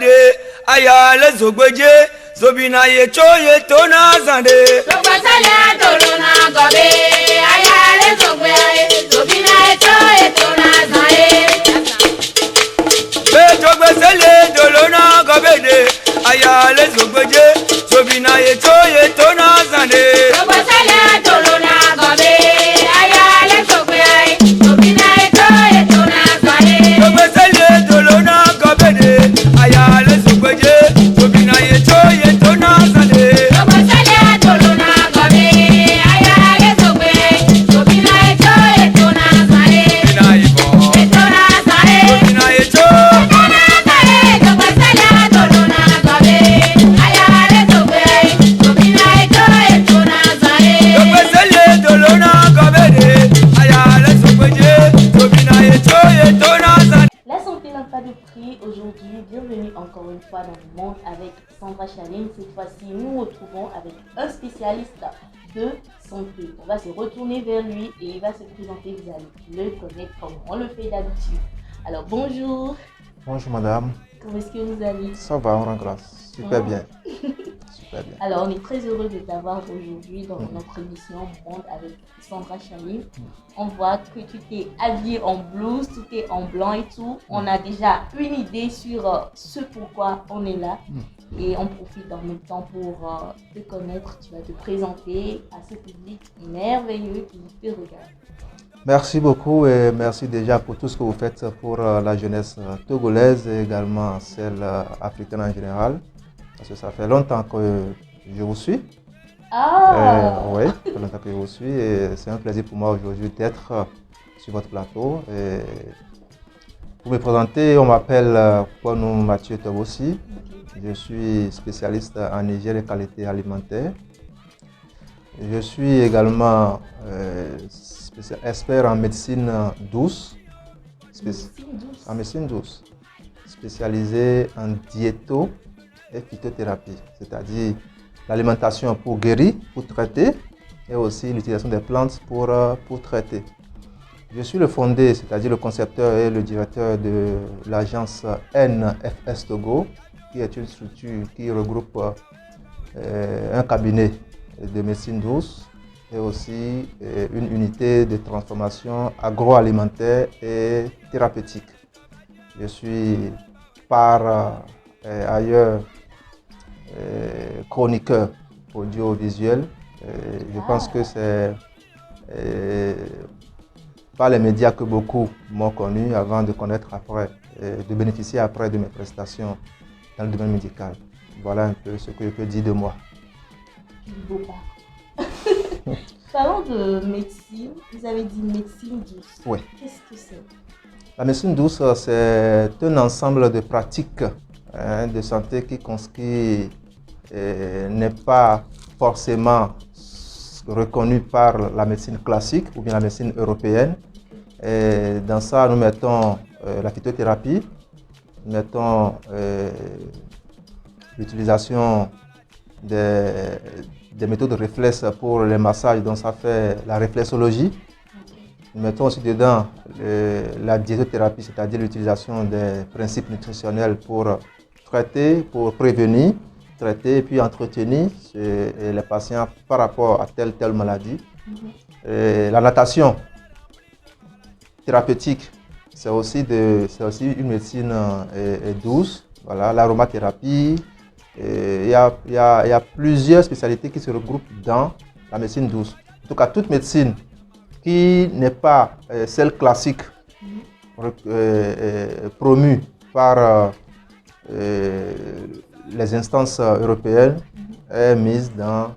gobede ayale zogbeje zobina ye choye tona zande Zogbasale tolona gobe ayale zogbe zobina ye choye tona zande be jogbesele dolona gobede ayale zogbeje zobina ye choye tona zande Zogbasale tolona gobe ayale zogbe zobina ye choye tona zande jogbesele dolona gobede ayale zogbeje zobina ye choye tona zande Zogbasale tolona gobe ayale zogbe zobina ye choye tona zande bina ibo tona zande zobina ye cho jogbesele dolona gobede ayale zogbeje zobina ye choye tona zande. La santé n'a pas de prix. Aujourd'hui, bienvenue encore une fois dans le monde avec Sandra Chaline. Cette fois-ci, nous nous retrouvons avec un spécialiste de santé. On va se retourner vers lui et il va se présenter. Vous allez le connaître comme on le fait d'habitude. Alors bonjour, Bonjour madame, comment est-ce que vous allez? ça va, on rend grâce. Super bien. Super bien. Alors on est très heureux de t'avoir aujourd'hui dans notre émission Monde avec Sandra Chaline. On voit que tu t'es habillée en blouse, tout est en blanc et tout. On a déjà une idée sur ce pourquoi on est là. Et on profite en même temps pour te connaître. Tu vas te présenter à ce public merveilleux qui te regarde. Merci beaucoup et merci déjà pour tout ce que vous faites pour la jeunesse togolaise et également celle africaine en général. Parce que ça fait longtemps que je vous suis. Oui, ça fait longtemps que je vous suis et c'est un plaisir pour moi aujourd'hui d'être sur votre plateau. Et pour me présenter, on m'appelle Kwanou Mathieu Tobossi. Je suis spécialiste en hygiène et qualité alimentaire. Je suis également expert en médecine douce, en médecine douce, spécialisé en diéto et phytothérapie, c'est-à-dire l'alimentation pour guérir, pour traiter, et aussi l'utilisation des plantes pour traiter. Je suis le fondé, c'est-à-dire le concepteur et le directeur de l'agence NFS Togo, qui est une structure qui regroupe un cabinet de médecine douce et aussi une unité de transformation agroalimentaire et thérapeutique. Je suis par ailleurs chroniqueur audiovisuel. Je pense que c'est par les médias que beaucoup m'ont connu avant de connaître après, de bénéficier après de mes prestations dans le domaine médical. Voilà un peu ce que je peux dire de moi. Beau parcours. Parlons de médecine. Vous avez dit médecine douce. Oui. Qu'est-ce que c'est? La médecine douce, c'est un ensemble de pratiques de santé qui n'est pas forcément reconnu par la médecine classique ou bien la médecine européenne. Et dans ça, nous mettons la phytothérapie, nous mettons l'utilisation des méthodes de réflexe pour les massages, donc ça fait la réflexologie. Nous mettons aussi dedans la diétothérapie, c'est-à-dire l'utilisation des principes nutritionnels pour traiter, pour prévenir, traiter et puis entretenir les patients par rapport à telle maladie. Et la natation thérapeutique, c'est aussi une médecine douce. Voilà, l'aromathérapie. Il y a plusieurs spécialités qui se regroupent dans la médecine douce. En tout cas, toute médecine qui n'est pas celle classique promue par les instances européennes est mise dans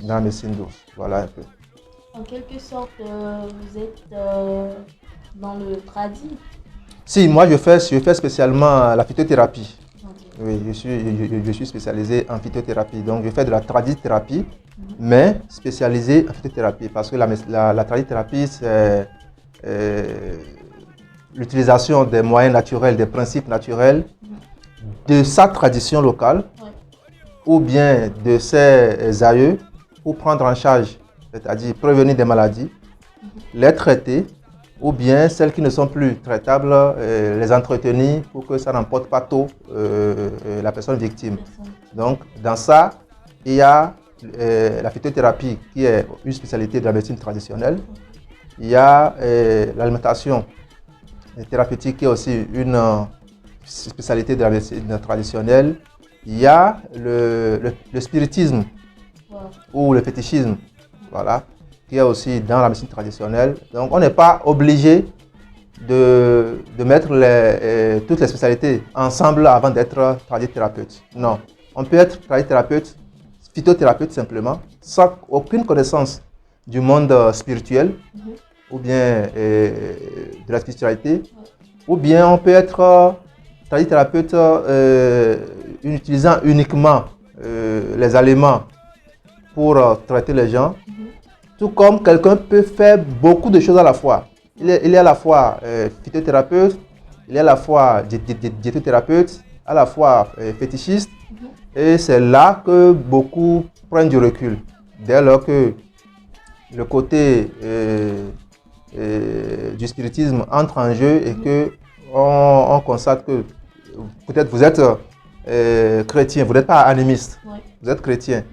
la médecine douce. Voilà un peu. En quelque sorte, vous êtes dans le tradit. Si, moi je fais spécialement la phytothérapie. Okay. Oui, je suis spécialisé en phytothérapie. Donc je fais de la tradithérapie, mais spécialisé en phytothérapie. Parce que la tradithérapie, c'est l'utilisation des moyens naturels, des principes naturels de sa tradition locale, ou bien de ses aïeux, pour prendre en charge, c'est-à-dire prévenir des maladies, les traiter ou bien celles qui ne sont plus traitables, les entretenir pour que ça n'emporte pas tôt la personne victime. Donc, dans ça, il y a la phytothérapie qui est une spécialité de la médecine traditionnelle. Il y a l'alimentation thérapeutique qui est aussi une spécialité de la médecine traditionnelle. Il y a le spiritisme ou le fétichisme, voilà, qui est aussi dans la médecine traditionnelle. Donc, on n'est pas obligé de mettre toutes les spécialités ensemble avant d'être tradithérapeute. Non, on peut être tradithérapeute, phytothérapeute simplement, sans aucune connaissance du monde spirituel ou bien de la spiritualité, ou bien on peut être tradithérapeute utilisant uniquement les aliments pour traiter les gens, tout comme quelqu'un peut faire beaucoup de choses à la fois. Il est à la fois phytothérapeute, il est à la fois diétothérapeute, à la fois fétichiste, et c'est là que beaucoup prennent du recul. Dès lors que le côté du spiritisme entre en jeu et que on constate que peut-être vous êtes chrétien, vous n'êtes pas animiste, vous êtes chrétien,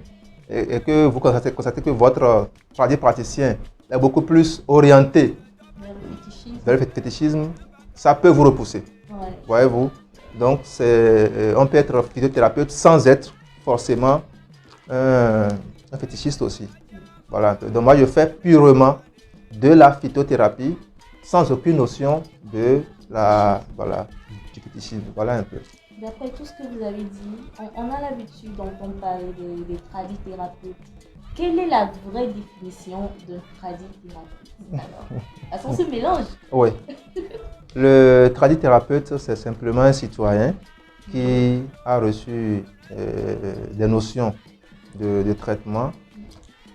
et que vous constatez que votre praticien est beaucoup plus orienté vers le fétichisme, ça peut vous repousser. Voyez-vous? Donc, on peut être phytothérapeute sans être forcément un fétichiste aussi. Voilà. Donc, moi, je fais purement de la phytothérapie sans aucune notion de du fétichisme. Voilà un peu. D'après tout ce que vous avez dit, on a l'habitude d'entendre parler des tradithérapeutes. Quelle est la vraie définition d'un tradithérapeute alors? Parce qu'on se mélange. Oui. Le tradithérapeute, c'est simplement un citoyen qui a reçu des notions de traitement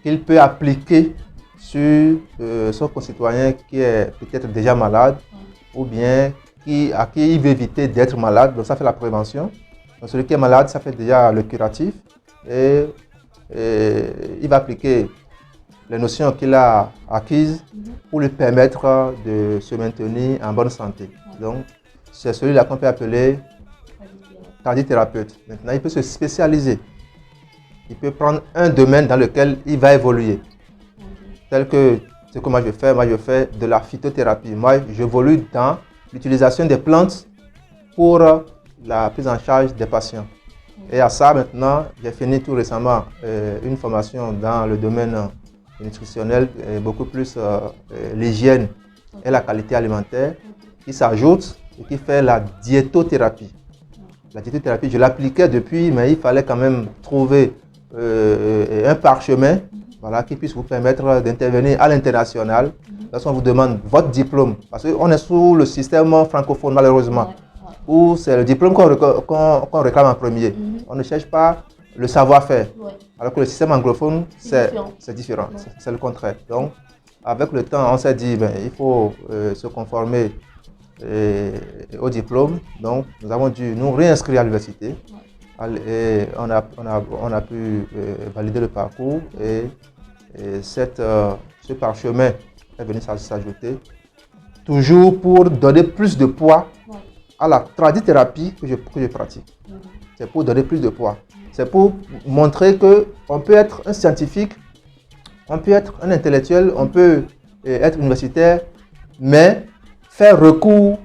qu'il peut appliquer sur son concitoyen qui est peut-être déjà malade ou bien à qui il veut éviter d'être malade. Donc ça fait la prévention. Donc celui qui est malade, ça fait déjà le curatif. Et il va appliquer les notions qu'il a acquises pour lui permettre de se maintenir en bonne santé. Donc c'est celui-là qu'on peut appeler tradithérapeute. Maintenant, il peut se spécialiser. Il peut prendre un domaine dans lequel il va évoluer. Tel que ce que moi je fais de la phytothérapie. Moi, j'évolue dans l'utilisation des plantes pour la prise en charge des patients. Et à ça, maintenant, j'ai fini tout récemment une formation dans le domaine nutritionnel, beaucoup plus l'hygiène et la qualité alimentaire, qui s'ajoute et qui fait la diétothérapie. La diétothérapie, je l'appliquais depuis, mais il fallait quand même trouver un parchemin, voilà, qui puisse vous permettre d'intervenir à l'international. Lorsqu'on vous demande votre diplôme, parce qu'on est sous le système francophone malheureusement, où c'est le diplôme qu'on réclame en premier. On ne cherche pas le savoir-faire. Alors que le système anglophone, c'est différent, c'est le contraire. Donc, avec le temps, on s'est dit, il faut se conformer au diplôme. Donc, nous avons dû nous réinscrire à l'université. Et on a pu valider le parcours et ce parchemin est venu s'ajouter, toujours pour donner plus de poids à la tradithérapie que je pratique. C'est pour donner plus de poids. C'est pour montrer qu'on peut être un scientifique, on peut être un intellectuel, on peut être universitaire, mais faire recours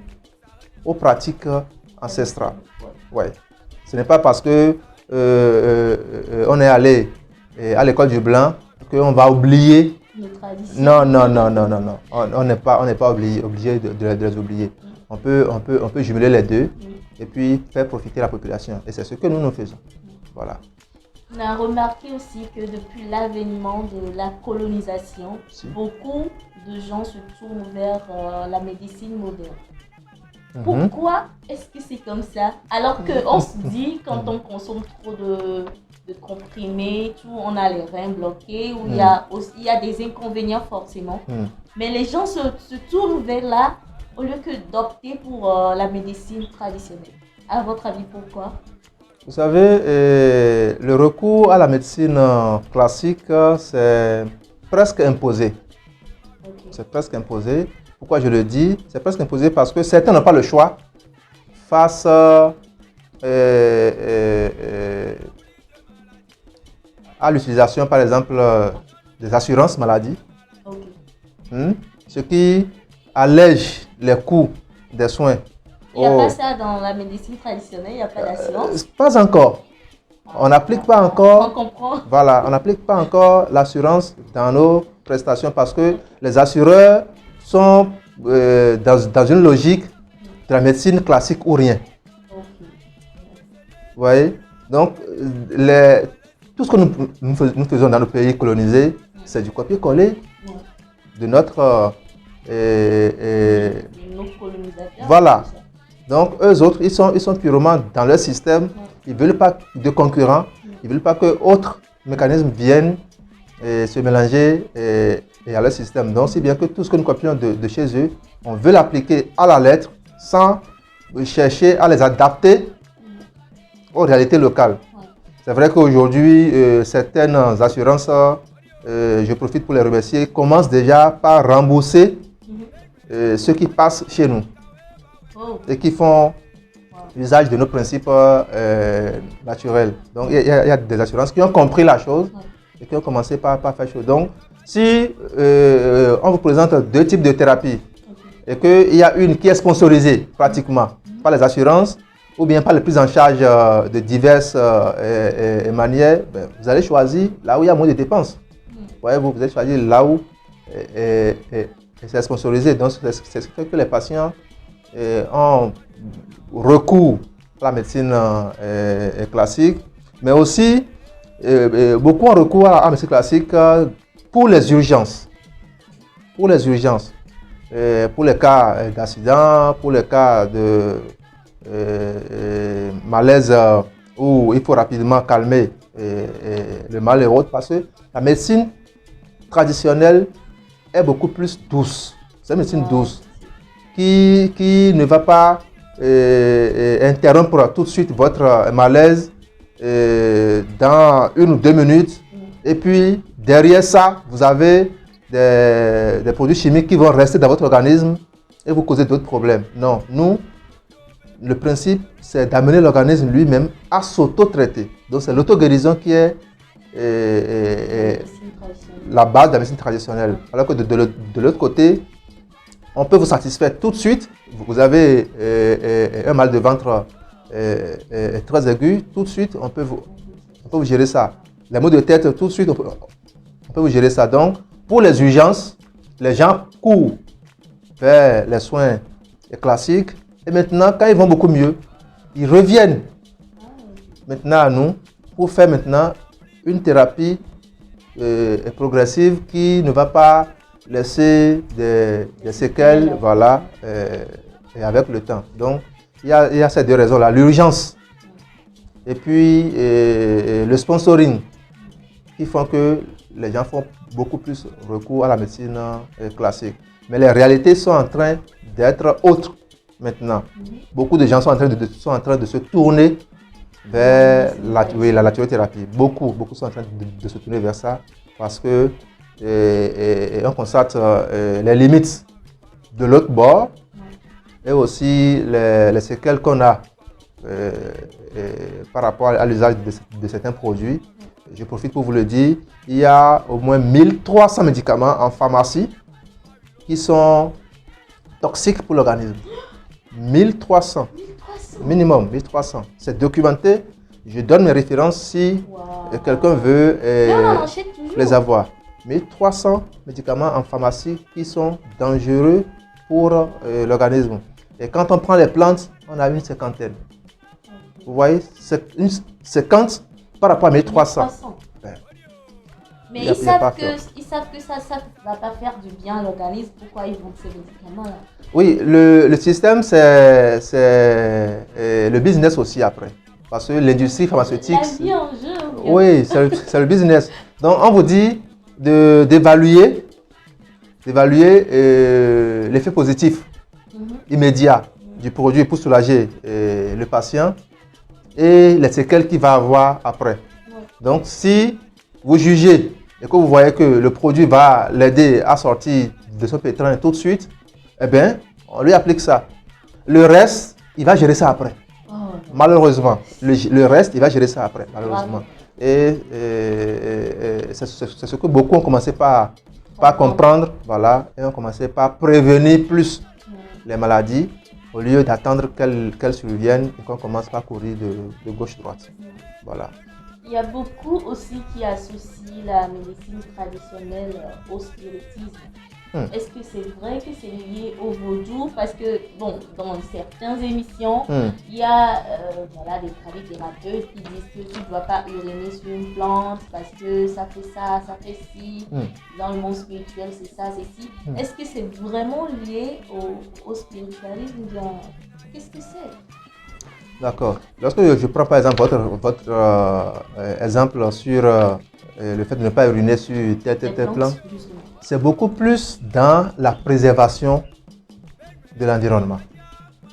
aux pratiques ancestrales. Ouais. Ce n'est pas parce que on est allé à l'école du blanc qu'on va oublier. Non. On n'est pas obligé de les oublier. On peut jumeler les deux et puis faire profiter la population. Et c'est ce que nous faisons. Voilà. On a remarqué aussi que depuis l'avènement de la colonisation, beaucoup de gens se tournent vers la médecine moderne. Pourquoi est-ce que c'est comme ça? Alors qu'on se dit, quand on consomme trop de comprimés, tout, on a les reins bloqués, ou il y a des inconvénients forcément. Mais les gens se tournent vers là au lieu que d'opter pour la médecine traditionnelle. À votre avis, pourquoi? Vous savez, le recours à la médecine classique, c'est presque imposé. C'est presque imposé. Pourquoi je le dis? C'est presque imposé parce que certains n'ont pas le choix face à l'utilisation, par exemple, des assurances maladie, Ok. ce qui allège les coûts des soins. Il n'y a pas ça dans la médecine traditionnelle, il n'y a pas d'assurance. Pas encore. On n'applique pas On encore. comprend. Voilà, on n'applique pas encore l'assurance dans nos prestations parce que les assureurs sont dans une logique de la médecine classique ou rien. Ok. Vous voyez? Donc, tout ce que nous faisons dans nos pays colonisés, c'est du copier-coller Ouais. de notre... Nos colonisateurs. Voilà. Donc, eux autres, ils sont purement dans leur système. Ils ne veulent pas de concurrents. Ils ne veulent pas que d'autres mécanismes viennent se mélanger et à leur système. Donc, c'est bien que tout ce que nous copions de chez eux, on veut l'appliquer à la lettre sans chercher à les adapter aux réalités locales. C'est vrai qu'aujourd'hui, certaines assurances, je profite pour les remercier, commencent déjà par rembourser ceux qui passent chez nous et qui font usage de nos principes naturels. Donc, il y a des assurances qui ont compris la chose et qui ont commencé par faire chose. Donc, si on vous présente deux types de thérapies et qu'il y a une qui est sponsorisée pratiquement par les assurances ou bien par les prises en charge de diverses manières, ben, vous allez choisir là où il y a moins de dépenses. Voyez-vous, vous allez choisir là où c'est sponsorisé. Donc, c'est ce qui fait que les patients ont recours à la médecine classique, mais aussi beaucoup ont recours à la médecine classique pour les urgences. Pour les urgences. Pour les cas d'accident, pour les cas de malaise où il faut rapidement calmer le mal et autres, parce que la médecine traditionnelle est beaucoup plus douce. C'est une médecine douce qui ne va pas interrompre tout de suite votre malaise dans 1 ou 2 minutes. Et puis derrière ça, vous avez des produits chimiques qui vont rester dans votre organisme et vous causer d'autres problèmes. Non, nous, le principe, c'est d'amener l'organisme lui-même à s'auto-traiter. Donc c'est l'auto-guérison qui est la base de la médecine traditionnelle. Alors que de l'autre côté, on peut vous satisfaire tout de suite. Vous avez un mal de ventre très aigu, tout de suite, on peut vous gérer ça. Les maux de tête, tout de suite, on peut vous gérer ça. Donc, pour les urgences, les gens courent vers les soins classiques. Et maintenant, quand ils vont beaucoup mieux, ils reviennent maintenant à nous pour faire maintenant une thérapie progressive qui ne va pas laisser des séquelles, voilà, et avec le temps. Donc, il y a ces deux raisons-là, l'urgence et puis le sponsoring qui font que les gens font beaucoup plus recours à la médecine classique. Mais les réalités sont en train d'être autres maintenant. Beaucoup de gens sont en train de se tourner vers la naturethérapie. Beaucoup sont en train de se tourner vers ça parce que on constate les limites de l'autre bord et aussi les séquelles qu'on a par rapport à l'usage de certains produits. Je profite pour vous le dire, il y a au moins 1300 médicaments en pharmacie qui sont toxiques pour l'organisme. 1300. Minimum 1300. C'est documenté. Je donne mes références si quelqu'un veut les avoir. 1300 médicaments en pharmacie qui sont dangereux pour l'organisme. Et quand on prend les plantes, on a une cinquantaine. Vous voyez, c'est une 50 par rapport à 1300. Mais ils savent que ça ne va pas faire du bien à l'organisme. Pourquoi ils vendent ces médicaments-là? Oui, le système, c'est le business aussi après. Parce que l'industrie pharmaceutique... La vie en jeu. Oui, c'est le business. Donc, on vous dit d'évaluer l'effet positif immédiat du produit pour soulager le patient et les séquelles qu'il va avoir après. Donc, si vous jugez et que vous voyez que le produit va l'aider à sortir de son pétrin tout de suite, eh bien, on lui applique ça. Le reste, il va gérer ça après. Oh, non. Malheureusement, le reste, il va gérer ça après, malheureusement. Et c'est ce que beaucoup ont commencé par comprendre, voilà, et ont commencé par prévenir plus les maladies, au lieu d'attendre qu'elles surviennent et qu'on commence par courir de gauche-droite. Voilà. Il y a beaucoup aussi qui associent la médecine traditionnelle au spiritisme. Est-ce que c'est vrai que c'est lié au vaudou? Parce que, bon, dans certaines émissions, il y a voilà, des tradithérapeutes qui disent que tu ne dois pas uriner sur une plante parce que ça fait ci. Dans le monde spirituel, c'est ça, c'est ci. Est-ce que c'est vraiment lié au spiritualisme? Qu'est-ce que c'est? D'accord. Lorsque je prends par exemple votre exemple sur le fait de ne pas uriner sur tel plan, c'est beaucoup plus dans la préservation de l'environnement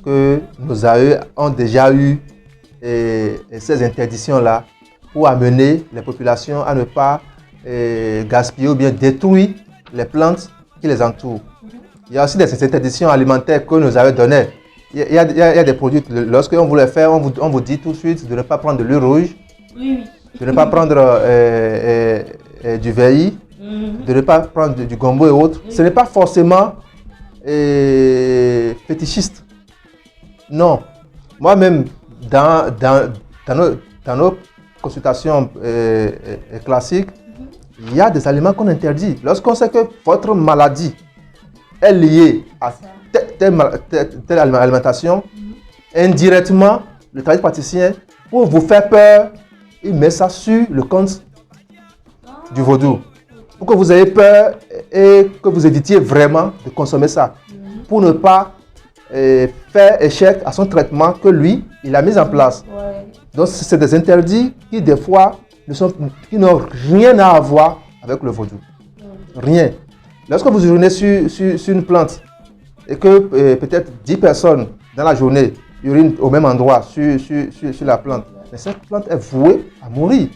que nos aïeux ont déjà eu ces interdictions-là pour amener les populations à ne pas gaspiller ou bien détruire les plantes qui les entourent. Il y a aussi des interdictions alimentaires que nos aïeux donnaient. Il y a des produits, lorsqu'on voulait faire, on vous dit tout de suite de ne pas prendre de l'huile rouge, de ne pas prendre du vernis, de ne pas prendre du gombo et autres. Ce n'est pas forcément fétichiste. Non. Moi-même, dans nos consultations classiques, il y a des aliments qu'on interdit. Lorsqu'on sait que votre maladie est liée à telle alimentation, indirectement, le tradipraticien, pour vous faire peur, il met ça sur le compte du vaudou. Pour que vous ayez peur et que vous évitiez vraiment de consommer ça. Pour ne pas faire échec à son traitement que lui, il a mis en place. Donc, c'est des interdits qui, des fois, qui n'ont rien à voir avec le vaudou. Rien. Lorsque vous urinez sur une plante et que peut-être 10 personnes dans la journée urinent au même endroit sur la plante, mais cette plante est vouée à mourir.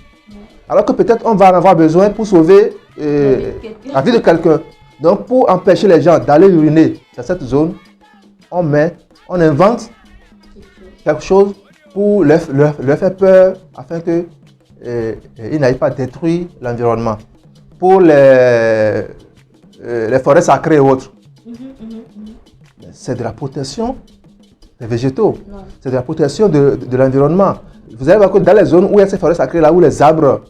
Alors que peut-être on va en avoir besoin pour sauver la vie de quelqu'un. Donc, pour empêcher les gens d'aller uriner dans cette zone, on invente quelque chose pour leur faire peur afin qu'ils n'aillent pas détruire l'environnement. Pour les forêts sacrées et autres, c'est de la protection des végétaux, c'est de la protection de l'environnement. Vous allez voir que dans les zones où il y a ces forêts sacrées, là où les arbres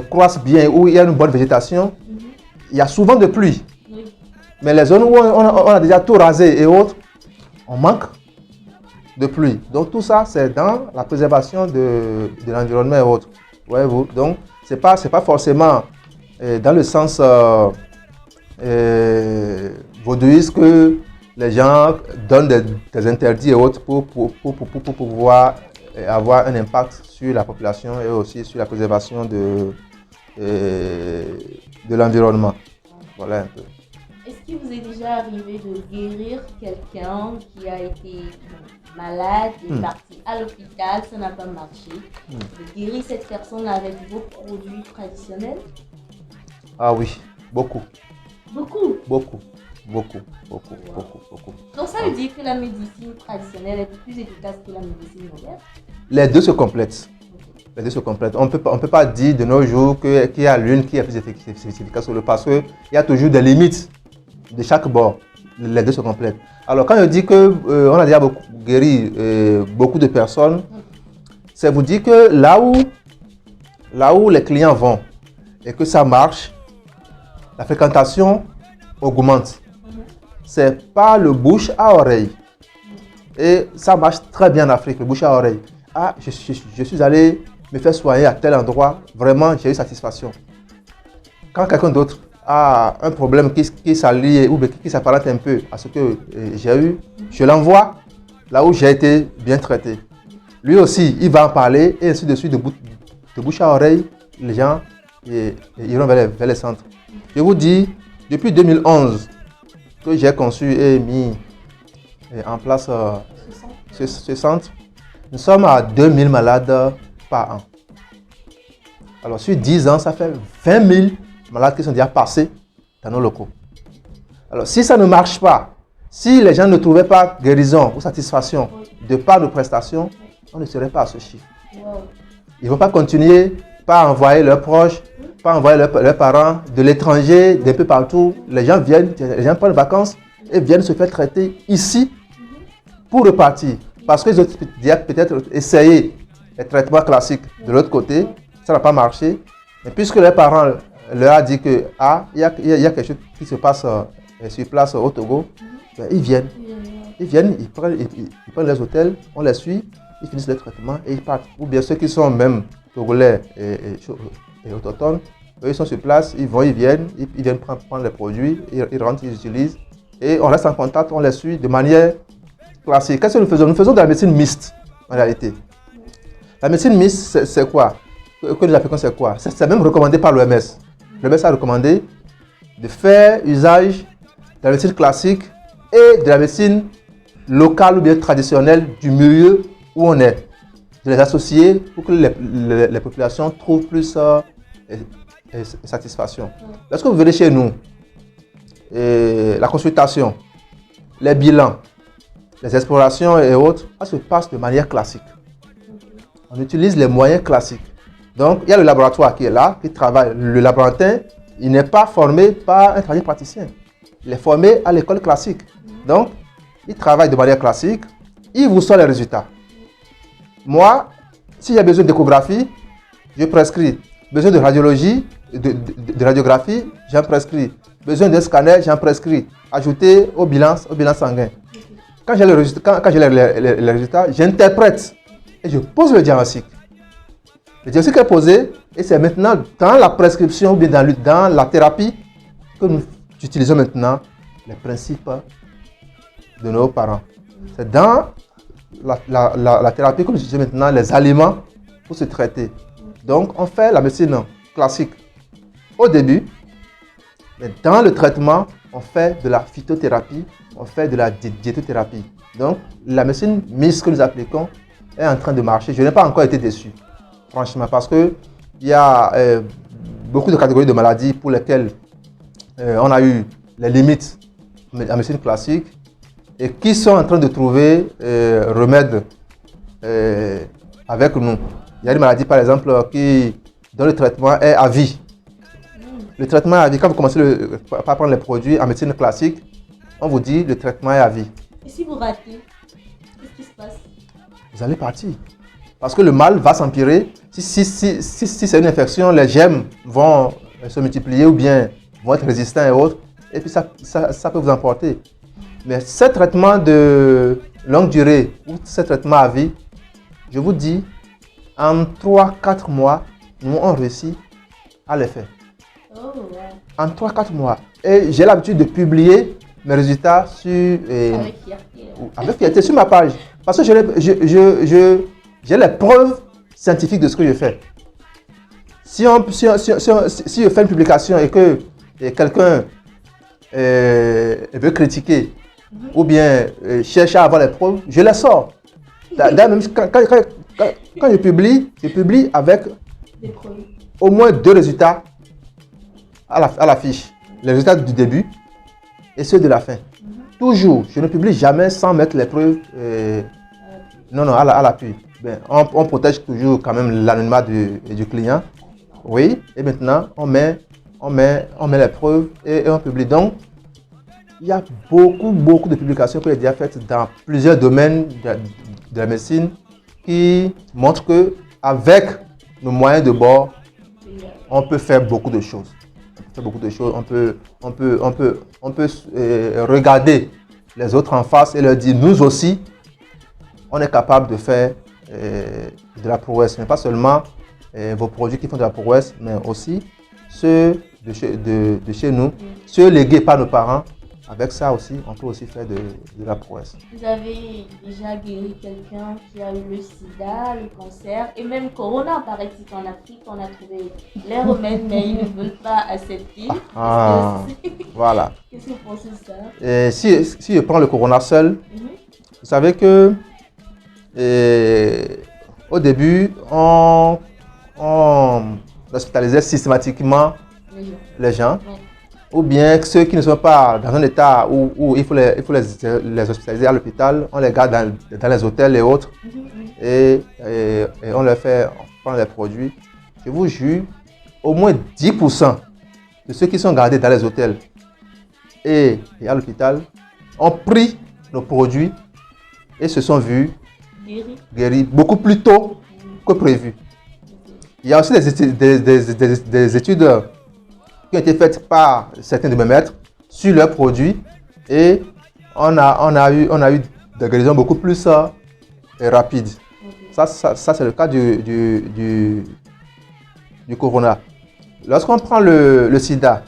croissent bien, où il y a une bonne végétation, il y a souvent de pluie. Mais les zones où on a déjà tout rasé et autres, on manque de pluie. Donc tout ça, c'est dans la préservation de l'environnement et autres. Voyez-vous. Donc, ce n'est pas forcément dans le sens vaudouiste que les gens donnent des interdits et autres pour pouvoir avoir un impact sur la population et aussi sur la préservation de l'environnement. Voilà un peu. Est-ce qu'il vous est déjà arrivé de guérir quelqu'un qui a été malade, qui est parti à l'hôpital, ça n'a pas marché, de guérir cette personne avec vos produits traditionnels? Ah oui, beaucoup. Beaucoup? Beaucoup. Donc ça veut dire que la médecine traditionnelle est plus efficace que la médecine moderne? Les deux se complètent. Les deux se complètent. On ne peut pas dire de nos jours qu'il y a l'une qui est plus efficace que l'autre parce qu'il y a toujours des limites de chaque bord. Les deux se complètent. Alors quand je dis qu'on a déjà guéri beaucoup de personnes, c'est vous dire que là où les clients vont et que ça marche, la fréquentation augmente. C'est pas le bouche à oreille. Et ça marche très bien en Afrique, le bouche à oreille. Ah, je suis allé me faire soigner à tel endroit, vraiment j'ai eu satisfaction. Quand quelqu'un d'autre a un problème qui s'allie ou qui s'apparente un peu à ce que j'ai eu, je l'envoie là où j'ai été bien traité. Lui aussi, il va en parler et ainsi de suite, de bouche à oreille, les gens iront vers les centres. Je vous dis, depuis 2011 que j'ai conçu et mis en place ce centre, nous sommes à 2000 malades par an. Alors sur 10 ans, ça fait 20 000 malades qui sont déjà passés dans nos locaux. Alors si ça ne marche pas Si les gens ne trouvaient pas guérison ou satisfaction de par nos prestations, on ne serait pas à ce chiffre. Wow. Ils ne vont pas continuer par envoyer leurs proches, par envoyer leurs parents de l'étranger, d'un peu partout. Les gens viennent, les gens prennent vacances et viennent se faire traiter ici pour repartir. Parce qu'ils ont peut-être essayé les traitements classiques de l'autre côté, ça n'a pas marché. Mais puisque leurs parents leur ont dit que il y a quelque chose qui se passe sur place au Togo, ben, ils viennent. Ils viennent, ils prennent les hôtels, on les suit, ils finissent le traitement et ils partent. Ou bien ceux qui sont même togolais et autochtones, eux, ils sont sur place, ils vont, ils viennent prendre les produits, ils rentrent, ils utilisent. Et on reste en contact, on les suit de manière classique. Qu'est-ce que nous faisons? Nous faisons de la médecine mixte, en réalité. La médecine mixte, c'est quoi? Que nous appelons c'est quoi? C'est même recommandé par l'OMS. L'OMS a recommandé de faire usage de la médecine classique et de la médecine locale ou bien traditionnelle du milieu où on est. De les associer pour que les populations trouvent plus satisfaction. Lorsque vous venez chez nous, la consultation, les bilans, les explorations et autres, ça se passe de manière classique. On utilise les moyens classiques. Donc, il y a le laboratoire qui est là, qui travaille. Le laborantin, il n'est pas formé par un praticien. Il est formé à l'école classique. Donc, il travaille de manière classique. Il vous sort les résultats. Moi, si j'ai besoin d'échographie, je prescris. Besoin de radiologie, de radiographie, j'en prescris. Besoin d'un scanner, j'en prescris. Ajouter au bilan sanguin. Quand j'ai les résultats, j'interprète et je pose le diagnostic. Le diagnostic est posé et c'est maintenant dans la prescription ou bien dans la thérapie que nous utilisons maintenant les principes de nos parents. C'est dans la thérapie que nous utilisons maintenant les aliments pour se traiter. Donc on fait la médecine classique au début, mais dans le traitement, on fait de la phytothérapie, on fait de la diétothérapie. Donc la médecine mixte que nous appliquons est en train de marcher. Je n'ai pas encore été déçu, franchement, parce qu'il y a beaucoup de catégories de maladies pour lesquelles on a eu les limites de la médecine classique et qui sont en train de trouver remède avec nous. Il y a des maladies, par exemple, dont le traitement est à vie. Le traitement est à vie. Quand vous commencez par prendre les produits en médecine classique, on vous dit le traitement est à vie. Et si vous ratez, qu'est-ce qui se passe? Vous allez partir. Parce que le mal va s'empirer. Si c'est une infection, les germes vont se multiplier ou bien vont être résistants et autres. Et puis ça peut vous emporter. Mais ce traitement de longue durée ou ce traitement à vie, je vous dis, en 3-4 mois, nous on réussit à les faire. Oh, ouais. En 3-4 mois. Et j'ai l'habitude de publier mes résultats sur, Avec fierté. avec fierté sur ma page. Parce que j'ai les preuves scientifiques de ce que je fais. Si je fais une publication et que quelqu'un veut critiquer ou bien cherche à avoir les preuves, je les sors. D'ailleurs, même quand je publie avec Des preuves. au moins 2 résultats à la fiche. Les résultats du début et ceux de la fin. Toujours, je ne publie jamais sans mettre les preuves à l'appui. Ben, on protège toujours quand même l'anonymat du client. Oui, et maintenant, on met les preuves et on publie. Donc, il y a beaucoup de publications qui ont été faites dans plusieurs domaines de la médecine qui montrent qu'avec nos moyens de bord, on peut faire beaucoup de choses. On peut regarder les autres en face et leur dire, nous aussi, on est capable de faire de la prouesse. Mais pas seulement vos produits qui font de la prouesse, mais aussi ceux de chez nous, ceux légués par nos parents. Avec ça aussi, on peut aussi faire de la prouesse. Vous avez déjà guéri quelqu'un qui a eu le sida, le cancer et même Corona, paraît-il qu'en Afrique, on a trouvé les remèdes, mais ils ne veulent pas accepter. Voilà. Qu'est-ce que vous pensez de ça? Et si je prends le Corona seul, vous savez que au début, on hospitalisait systématiquement les gens. Ouais. ou bien ceux qui ne sont pas dans un état où il faut les hospitaliser à l'hôpital, on les garde dans les hôtels et autres, et on prend les produits. Je vous jure, au moins 10% de ceux qui sont gardés dans les hôtels et à l'hôpital ont pris nos produits et se sont vus guéris beaucoup plus tôt que prévu. Il y a aussi des études qui ont été faites par certains de mes maîtres sur leurs produits et on a eu des guérisons beaucoup plus rapides. Ça c'est le cas du corona. Lorsqu'on prend le sida,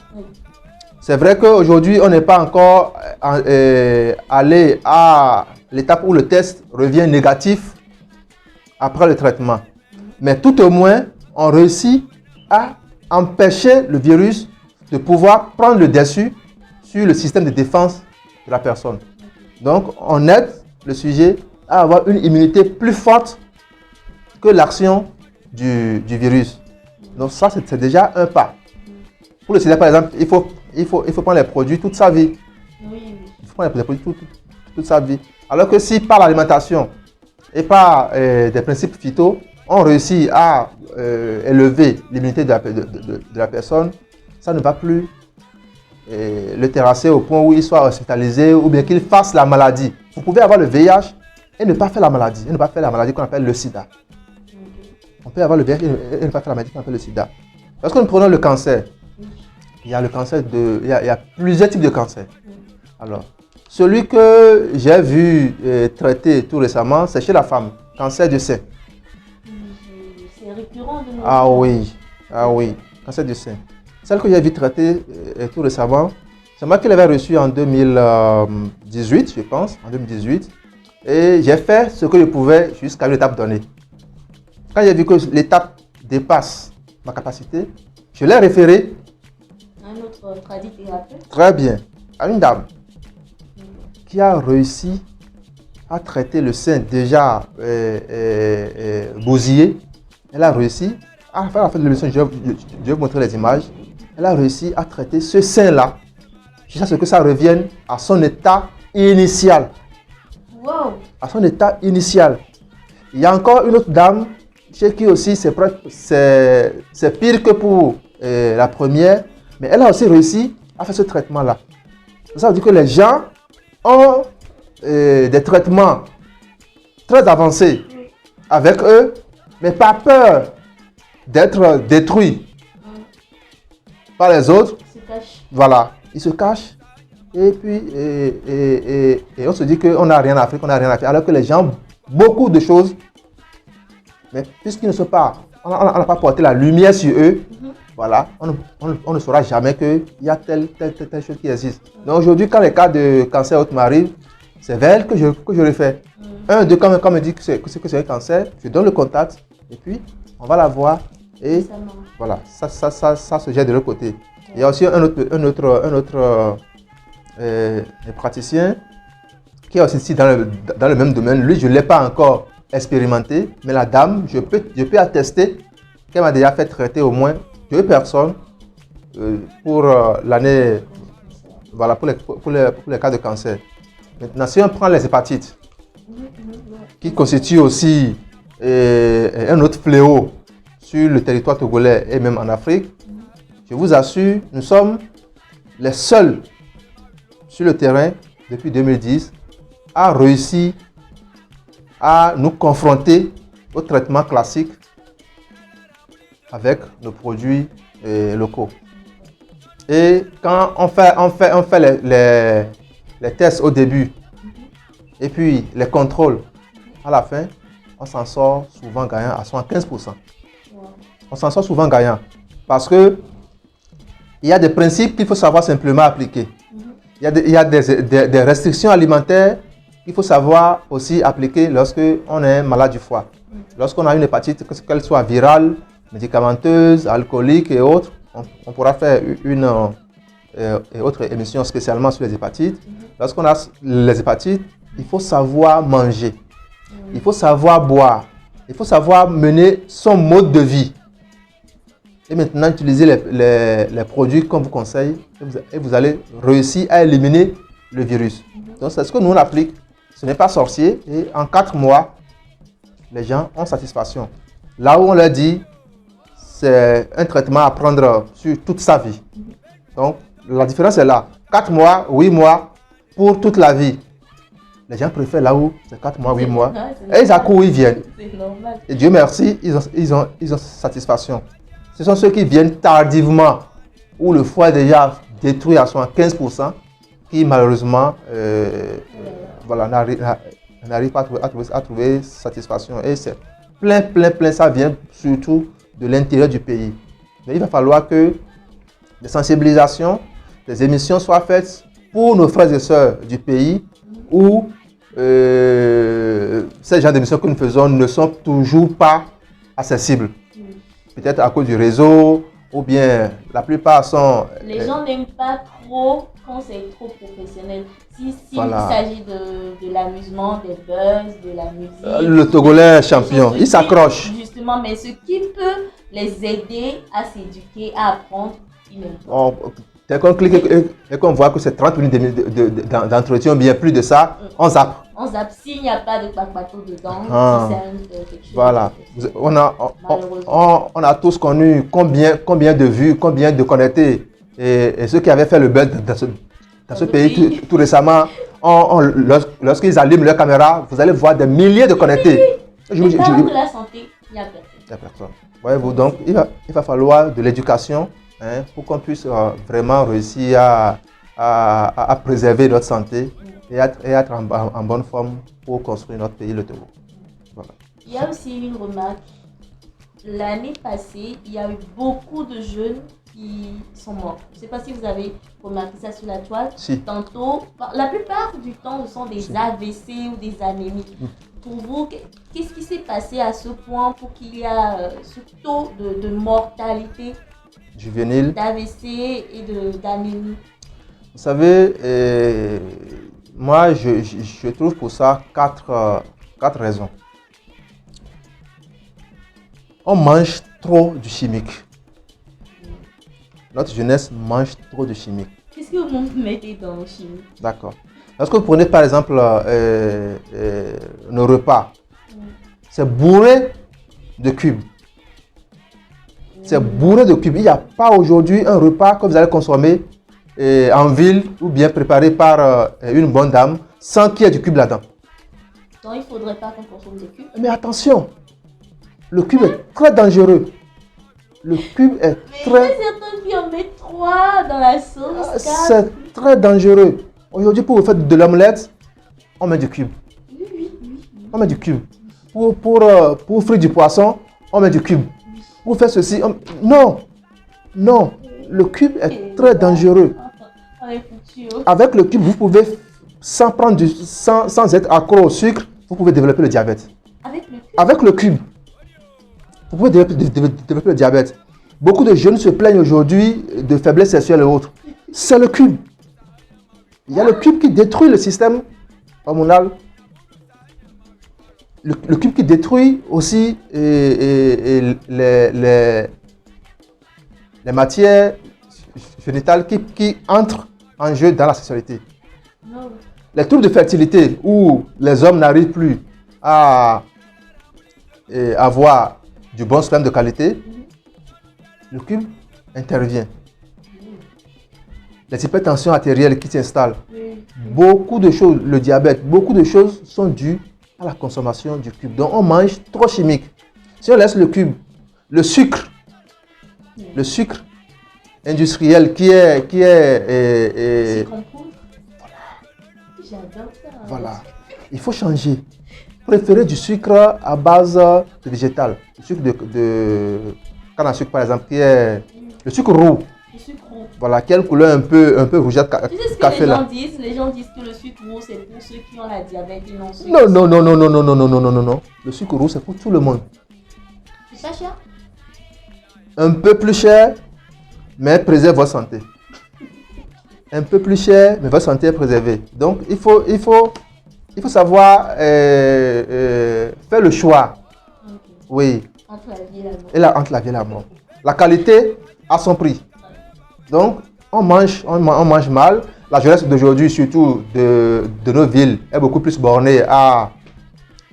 c'est vrai qu'aujourd'hui, on n'est pas encore allé à l'étape où le test revient négatif après le traitement. Mais tout au moins, on réussit à empêcher le virus de pouvoir prendre le dessus sur le système de défense de la personne. Donc, on aide le sujet à avoir une immunité plus forte que l'action du virus. Donc ça, c'est déjà un pas. Pour le sida, par exemple, il faut prendre les produits toute sa vie. Oui. Il faut prendre les produits toute sa vie. Alors que si par l'alimentation et par des principes phyto, on réussit à élever l'immunité de la personne, ça ne va plus le terrasser au point où il soit hospitalisé ou bien qu'il fasse la maladie. Vous pouvez avoir le VIH et ne pas faire la maladie. Et ne pas faire la maladie qu'on appelle le sida. On peut avoir le VIH et ne pas faire la maladie qu'on appelle le sida. Lorsque nous prenons le cancer, il y a il y a plusieurs types de cancers. Alors, celui que j'ai vu traiter tout récemment, c'est chez la femme, cancer du sein. C'est récurrent de nos Ah oui, cancer du sein. Celle que j'ai vu traiter tout récemment, c'est moi qui l'avais reçue en 2018, je pense, en 2018. Et j'ai fait ce que je pouvais jusqu'à l'étape donnée. Quand j'ai vu que l'étape dépasse ma capacité, je l'ai référé. Un autre tradithérapeute. Très bien. À une dame qui a réussi à traiter le sein déjà bousillé. Elle a réussi à faire la fin de l'émission. Je vais vous montrer les images. Elle a réussi à traiter ce sein-là jusqu'à ce que ça revienne à son état initial. Wow. À son état initial. Il y a encore une autre dame chez qui aussi c'est pire que pour la première, mais elle a aussi réussi à faire ce traitement-là. Ça veut dire que les gens ont des traitements très avancés avec eux, mais pas peur d'être détruits par les autres. Il se cache. Voilà, ils se cachent. Et puis, on se dit qu'on n'a rien à faire, alors que les gens ont beaucoup de choses. Mais puisqu'ils ne sont pas, on n'a pas porté la lumière sur eux, voilà, on ne saura jamais qu'il y a telle chose qui existe. Donc aujourd'hui, quand les cas de cancer autre m'arrivent, c'est vers elle que je le fais. Quand on me dit que c'est un cancer, je donne le contact et puis on va la voir et voilà, ça se jette de l'autre côté. Il y a aussi un autre praticien qui est aussi ici dans le même domaine. Lui, je ne l'ai pas encore expérimenté, mais la dame, je peux attester qu'elle m'a déjà fait traiter au moins 2 personnes pour l'année, voilà, pour les cas de cancer. Maintenant, si on prend les hépatites, qui constituent aussi un autre fléau sur le territoire togolais et même en Afrique, je vous assure, nous sommes les seuls sur le terrain depuis 2010 à réussir à nous confronter au traitement classique avec nos produits locaux. Et quand on fait les tests au début et puis les contrôles à la fin, on s'en sort souvent gagnant à 75%. On s'en sort souvent gagnant parce que il y a des principes qu'il faut savoir simplement appliquer. Il y a des restrictions alimentaires qu'il faut savoir aussi appliquer lorsque on est malade du foie. Lorsqu'on a une hépatite, qu'elle soit virale, médicamenteuse, alcoolique et autres, on pourra faire une autre émission spécialement sur les hépatites. Lorsqu'on a les hépatites, il faut savoir manger, il faut savoir boire, il faut savoir mener son mode de vie. et maintenant utilisez les produits qu'on vous conseille et vous allez réussir à éliminer le virus. Donc c'est ce que nous on applique. Ce n'est pas sorcier et en 4 mois, les gens ont satisfaction. Là où on leur dit, c'est un traitement à prendre sur toute sa vie. Donc la différence est là. 4 mois, 8 mois pour toute la vie. Les gens préfèrent là où c'est 4 mois, 8 mois. Et ils accourent où ils viennent. C'est normal. Et Dieu merci, ils ont satisfaction. Ce sont ceux qui viennent tardivement, où le foie est déjà détruit à 75%, qui malheureusement voilà, n'arrivent pas à trouver satisfaction. Et c'est plein, ça vient surtout de l'intérieur du pays. Mais il va falloir que des sensibilisations, des émissions soient faites pour nos frères et sœurs du pays où ces genres d'émissions que nous faisons ne sont toujours pas accessibles. Peut-être à cause du réseau, ou bien la plupart sont... Les gens n'aiment pas trop quand c'est trop professionnel. Si Voilà. il s'agit de l'amusement, des buzz, de la musique... Le Togolais est champion, des choses il s'accroche. Justement, mais ce qui peut les aider à s'éduquer, à apprendre, ils n'aiment pas. Dès qu'on clique et qu'on voit que c'est 30 minutes d'entretien, bien plus de ça, on zappe. On zappe s'il n'y a pas de papato dedans, Ah. si c'est quelque chose. Voilà. Malheureusement. On a tous connu combien de vues, combien de connectés. Et ceux qui avaient fait le buzz dans ce pays tout récemment, lorsqu'ils allument leur caméra, vous allez voir des milliers de connectés. Mais parlant de la santé, il n'y a personne. Il n'y a personne. Voyez-vous, donc il va falloir de l'éducation pour qu'on puisse vraiment réussir à préserver notre santé et être en bonne forme pour construire notre pays, le Togo. Voilà. Il y a aussi une remarque. L'année passée, il y a eu beaucoup de jeunes qui sont morts. Je ne sais pas si vous avez remarqué ça sur la toile. Si. Tantôt, la plupart du temps, ce sont des AVC ou des anémies. Pour vous, qu'est-ce qui s'est passé à ce point pour qu'il y ait ce taux de mortalité Juvénile. d'AVC et d'anémie? Vous savez, moi, je trouve pour ça quatre raisons. On mange trop de chimique. Notre jeunesse mange trop de chimique. Qu'est-ce que vous mettez dans le chimie? D'accord. Lorsque vous prenez par exemple nos repas, c'est bourré de cubes. C'est bourré de cubes. Il n'y a pas aujourd'hui un repas que vous allez consommer en ville ou bien préparé par une bonne dame sans qu'il y ait du cube là-dedans. Donc il ne faudrait pas qu'on consomme des cubes. Mais attention, le cube est très dangereux. Le cube est Mais il y a certaines qui en mettent 3 dans la sauce. 4. C'est très dangereux. Aujourd'hui, pour faire de l'omelette, on met du cube. Oui. On met du cube. Pour frire du poisson, on met du cube. Pour faire ceci, non. Le cube est très dangereux. On est foutu. Avec le cube, vous pouvez, sans être accro au sucre, vous pouvez développer le diabète. Avec le cube. Avec le cube, vous pouvez développer le diabète. Beaucoup de jeunes se plaignent aujourd'hui de faiblesse sexuelle et autres. C'est le cube. Il y a le cube qui détruit le système hormonal. Le cube qui détruit aussi les matières génitales qui entrent en jeu dans la sexualité. Non. Les troubles de fertilité où les hommes n'arrivent plus à avoir du bon sperme de qualité, le cube intervient. Les hypertensions artérielles qui s'installent, beaucoup de choses, le diabète, beaucoup de choses sont dues à la consommation du cube. Donc on mange trop chimique. Si on laisse le cube, le sucre industriel qui est C'est compost. J'adore ça. voilà. Il faut changer. Préférer du sucre à base de végétal. Le sucre de canne à sucre par exemple, qui est le sucre roux. Le sucre roux. Voilà, quelle couleur un peu rougeâtre Tu sais ce que café les là. gens disent? Les gens disent que le sucre roux, c'est pour ceux qui ont la diabète et non ceux Non. Le sucre roux, c'est pour tout le monde. C'est pas cher? Un peu plus cher, mais préserve votre santé. Un peu plus cher, mais votre santé est préservée. Donc, il faut savoir faire le choix. Ok. Oui. Entre la vie et la mort. Et là, entre la vie et la mort. La qualité a son prix. Donc, on mange mal. La jeunesse d'aujourd'hui, surtout de nos villes, est beaucoup plus bornée à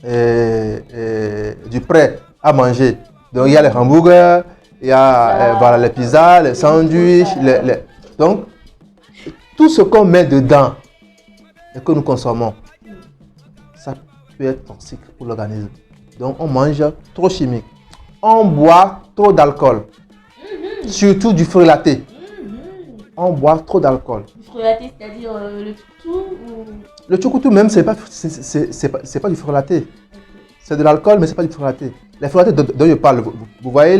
du prêt à manger. Donc, il y a les hamburgers, il y a voilà, les pizzas, les sandwichs. Donc, tout ce qu'on met dedans et que nous consommons, ça peut être toxique pour l'organisme. Donc, on mange trop chimique. On boit trop d'alcool. Surtout du frelaté. On boit trop d'alcool. Du frelaté, c'est-à-dire le tout ou... Le tchoukoutou même, c'est pas du frelaté. C'est de l'alcool, mais c'est pas du frelaté. Les frelatés dont je parle, vous voyez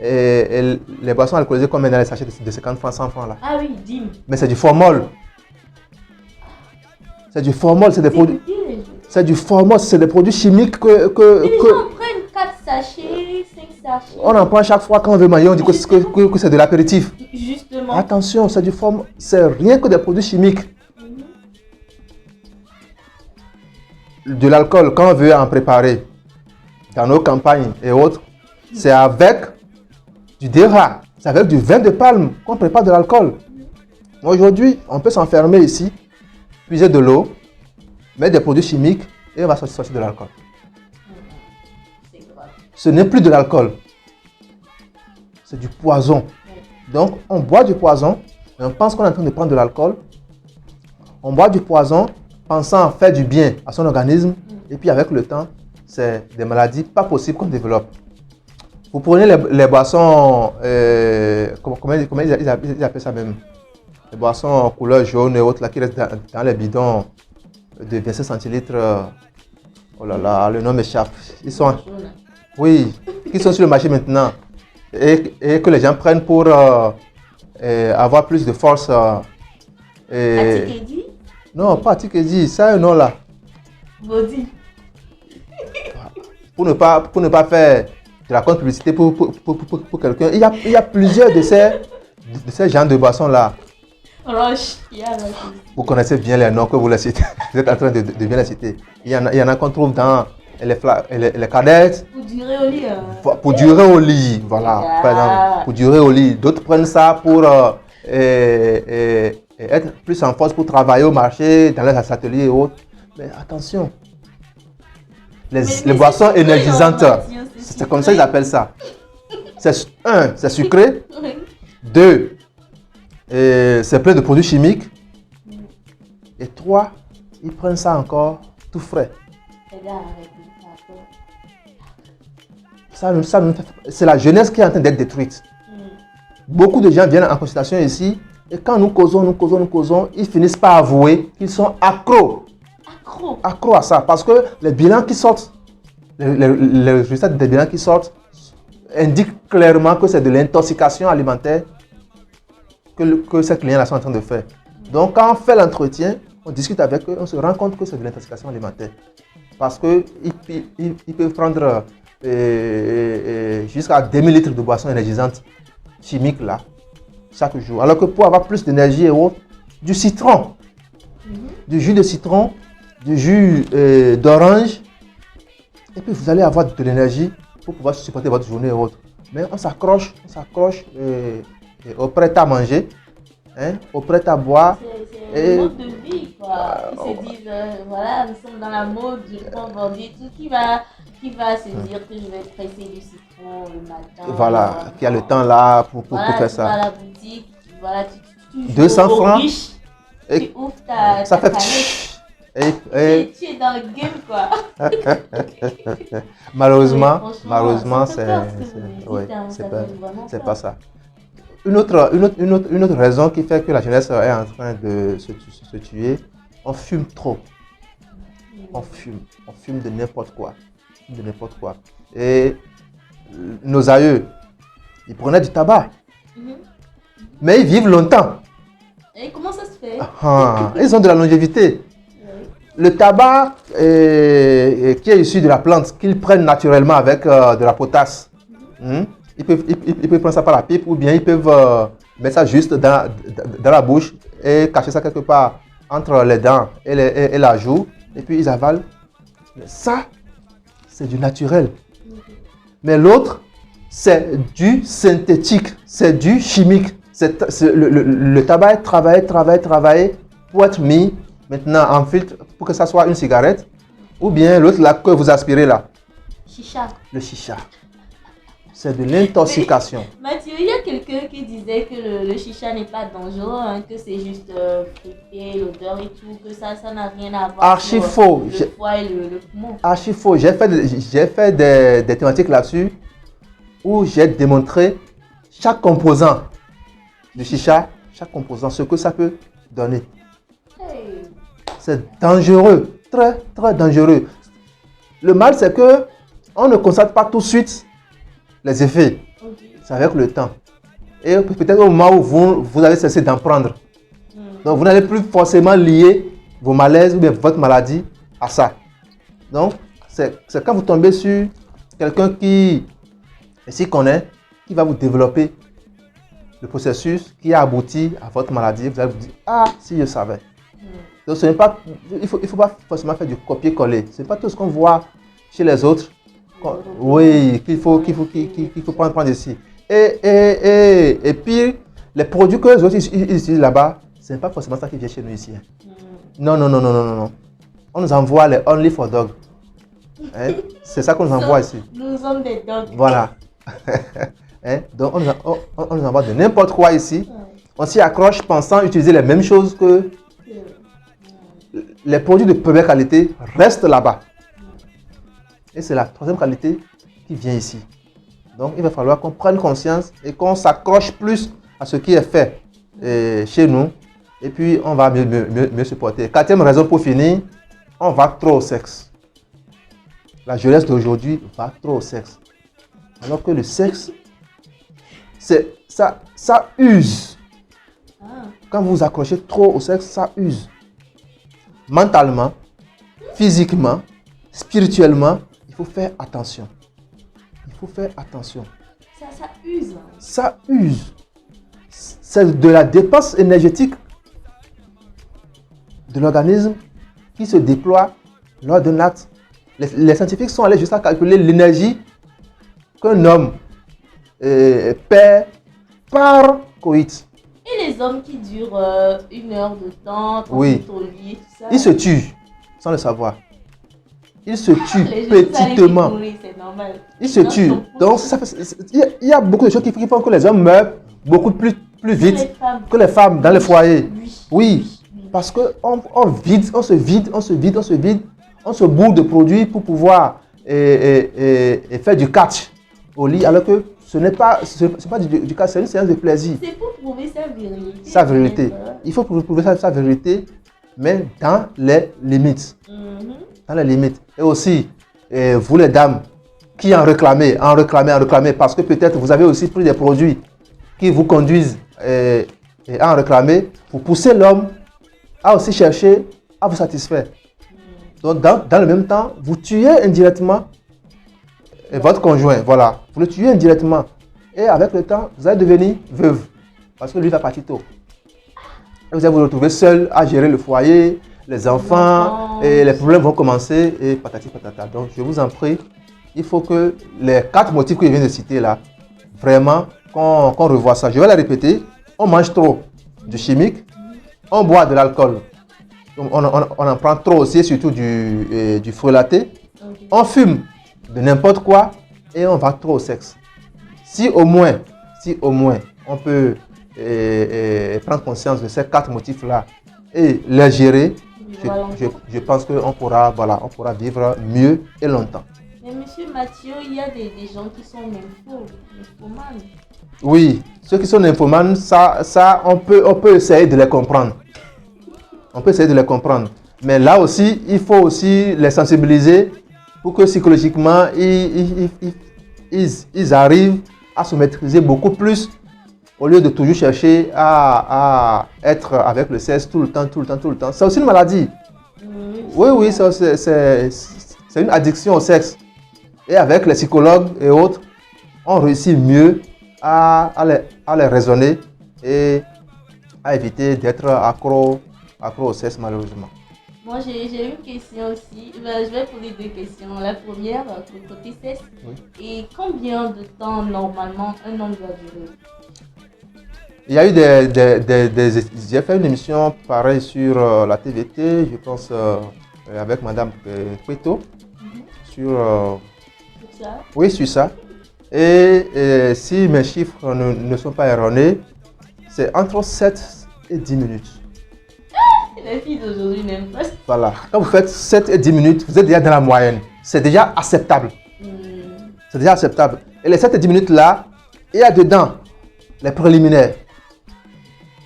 les boissons alcoolisées qu'on met dans les sachets de 50 francs, 100 francs là. Ah oui, dim. Mais c'est du formol. C'est du formol, c'est des produits. C'est du formol, c'est des produits chimiques Mais les gens prennent 4 sachets, 5 sachets. on en prend chaque fois quand on veut manger, on dit que c'est de l'apéritif. Justement. Attention, c'est du formol, c'est rien que des produits chimiques. De l'alcool, quand on veut en préparer dans nos campagnes et autres, c'est avec du déra, c'est avec du vin de palme qu'on prépare de l'alcool. Aujourd'hui, on peut s'enfermer ici, puiser de l'eau, mettre des produits chimiques et on va sortir de l'alcool. C'est grave. Ce n'est plus de l'alcool, c'est du poison. Donc, on boit du poison et on pense qu'on est en train de prendre de l'alcool. On boit du poison pensant faire du bien à son organisme et puis avec le temps, c'est des maladies pas possibles qu'on développe. Vous prenez les boissons, comment ils appellent ça même? Les boissons en couleur jaune et autres là, qui restent dans les bidons de 25 centilitres. Oh là là, le nom m'échappe. Ils sont, oui, qui sont sur le marché maintenant et que les gens prennent pour avoir plus de force. Atikedi? Non, pas Atikedi, ça un nom là. Body. Pour ne pas faire de la contre-publicité pour quelqu'un. Il y a plusieurs de ces genres de boissons là. Roche. Il y a Roche. Vous connaissez bien les noms que vous les citez. Vous êtes en train de bien les citer. Il y en a qu'on trouve dans les cadettes. Pour durer au lit. Pour durer au lit, voilà. Par exemple, pour durer au lit. D'autres prennent ça pour être plus en force pour travailler au marché, dans les ateliers et autres. Mais attention, les boissons énergisantes, c'est comme ça qu'ils appellent ça. Un, c'est sucré. Oui. Deux, c'est plein de produits chimiques. Et trois, ils prennent ça encore tout frais. C'est la jeunesse qui est en train d'être détruite. Beaucoup de gens viennent en consultation ici et quand nous causons, ils finissent par avouer qu'ils sont accros à ça. Parce que les bilans qui sortent, les résultats des bilans qui sortent indiquent clairement que c'est de l'intoxication alimentaire que ces clients-là sont en train de faire. Donc quand on fait l'entretien, on discute avec eux, on se rend compte que c'est de l'intoxication alimentaire. Parce qu'ils peuvent prendre jusqu'à 2000 litres de boissons énergisantes chimiques là, chaque jour. Alors que pour avoir plus d'énergie et autres, du citron, du jus de citron, du jus d'orange, et puis vous allez avoir de l'énergie pour pouvoir supporter votre journée et autres. Mais on s'accroche au prêt à manger, hein, au prêt à boire. C'est le mode de vie, quoi. Ils se disent, voilà, nous sommes dans la mode du bon vendu, tout qui va se dire que je vais presser du citron le matin. Voilà, qui a le temps là pour faire ça. Tu vas à la boutique, voilà, tu 200 francs. Riche, tu ouvres ta ça fait canette. Tu es dans le game, quoi. Malheureusement, c'est pas ça. Une autre raison qui fait que la jeunesse est en train de se tuer, on fume trop. On fume de n'importe quoi. Et nos aïeux, ils prenaient du tabac. Mais ils vivent longtemps. Et comment ça se fait? Ils ont de la longévité. Le tabac qui est issu de la plante, qu'ils prennent naturellement avec de la potasse. Ils peuvent prendre ça par la pipe ou bien ils peuvent mettre ça juste dans la bouche et cacher ça quelque part entre les dents et la joue. Et puis ils avalent. Ça, c'est du naturel. Mais l'autre, c'est du synthétique, c'est du chimique. Le tabac est travaillé pour être mis maintenant en filtre pour que ça soit une cigarette ou bien l'autre là que vous aspirez là. Chicha. Le chicha. C'est de l'intoxication. Mathieu, il y a quelqu'un qui disait que le chicha n'est pas dangereux, hein, que c'est juste fruité, l'odeur et tout, que ça n'a rien à voir Archi avec faux. le foie et le poumon. Archi faux. J'ai fait des thématiques là-dessus où j'ai démontré chaque composant du chicha, chaque composant, ce que ça peut donner. Hey. C'est dangereux, très très dangereux. Le mal, c'est que on ne constate pas tout de suite les effets. Okay. C'est avec le temps. Et peut-être au moment où vous allez cesser d'en prendre. Donc vous n'allez plus forcément lier vos malaises ou bien votre maladie à ça. Donc c'est quand vous tombez sur quelqu'un qui s'y connaît, qui va vous développer le processus qui a abouti à votre maladie. Vous allez vous dire, ah, si je savais. Donc ce n'est pas, il faut pas forcément faire du copier-coller. Ce n'est pas tout ce qu'on voit chez les autres. Oui, qu'il faut prendre ici. Et puis, les produits que les autres ils utilisent là-bas, ce n'est pas forcément ça qui vient chez nous ici. Non. On nous envoie les Only for Dog. Hein? C'est ça qu'on nous envoie ici. Nous sommes des dogs. Voilà. Hein? Donc, on nous envoie de n'importe quoi ici. On s'y accroche pensant utiliser les mêmes choses que les produits de première qualité restent là-bas. Et c'est la troisième qualité qui vient ici. Donc, il va falloir qu'on prenne conscience et qu'on s'accroche plus à ce qui est fait chez nous. Et puis, on va mieux se porter. Quatrième raison pour finir, on va trop au sexe. La jeunesse d'aujourd'hui va trop au sexe. Alors que le sexe, ça use. Quand vous vous accrochez trop au sexe, ça use. Mentalement, physiquement, spirituellement, il faut faire attention. Il faut faire attention. Ça use. Ça use. C'est de la dépense énergétique de l'organisme qui se déploie lors d'un acte. Les scientifiques sont allés jusqu'à calculer l'énergie qu'un homme perd par coït. Et les hommes qui durent 1 heure de temps, 30 Oui. minutes au lit, tout ça. Ils se tuent sans le savoir. Ils se tuent Les gens, vous allez petitement. mourir, c'est normal. Ils se tuent. Donc, il y a beaucoup de choses qui font que les hommes meurent beaucoup plus vite que les femmes dans les foyers. Oui, parce qu'on on se vide, on se bourre de produits pour pouvoir faire du catch au lit, alors que ce n'est pas du catch, c'est une séance de plaisir. C'est pour prouver sa virilité. Sa vérité. Il faut prouver sa vérité, mais dans les limites. Dans les limites. Et aussi, vous les dames qui en réclamez, parce que peut-être vous avez aussi pris des produits qui vous conduisent à en réclamer, vous poussez l'homme à aussi chercher à vous satisfaire. Donc, dans le même temps, vous tuez indirectement votre conjoint. Voilà. Vous le tuez indirectement. Et avec le temps, vous allez devenir veuve. Parce que lui va partir tôt. Et vous allez vous retrouver seul à gérer le foyer, les enfants, et les problèmes vont commencer, et patati patata. Donc, je vous en prie, il faut que les 4 motifs que je viens de citer là, vraiment, qu'on revoie ça. Je vais les répéter. On mange trop de chimique, on boit de l'alcool, on en prend trop aussi, surtout du frelaté. On fume de n'importe quoi et on va trop au sexe. Si au moins on peut prendre conscience de ces 4 motifs-là et les gérer, je pense qu'on pourra vivre mieux et longtemps. Mais monsieur Mathieu, il y a des gens qui sont nymphomanes. Oui, ceux qui sont nymphomanes, ça on peut essayer de les comprendre. On peut essayer de les comprendre. Mais là aussi, il faut aussi les sensibiliser pour que psychologiquement, ils arrivent à se maîtriser beaucoup plus au lieu de toujours chercher à être avec le sexe tout le temps. C'est aussi une maladie. Oui, c'est une addiction au sexe. Et avec les psychologues et autres, on réussit mieux à les raisonner et à éviter d'être accro au sexe malheureusement. Moi, j'ai une question aussi. Ben, je vais poser deux questions. La première, côté sexe. Oui. Et combien de temps, normalement, un homme doit durer? Il y a eu j'ai fait une émission pareille sur la TVT, je pense avec Madame Cueto, sur, Tout ça? oui, sur ça. Et si mes chiffres ne sont pas erronés, c'est entre 7 et 10 minutes. Les filles d'aujourd'hui n'aiment pas ça. Voilà. Quand vous faites 7 et 10 minutes, vous êtes déjà dans la moyenne. C'est déjà acceptable. C'est déjà acceptable. Et les 7 et 10 minutes là, il y a dedans les préliminaires.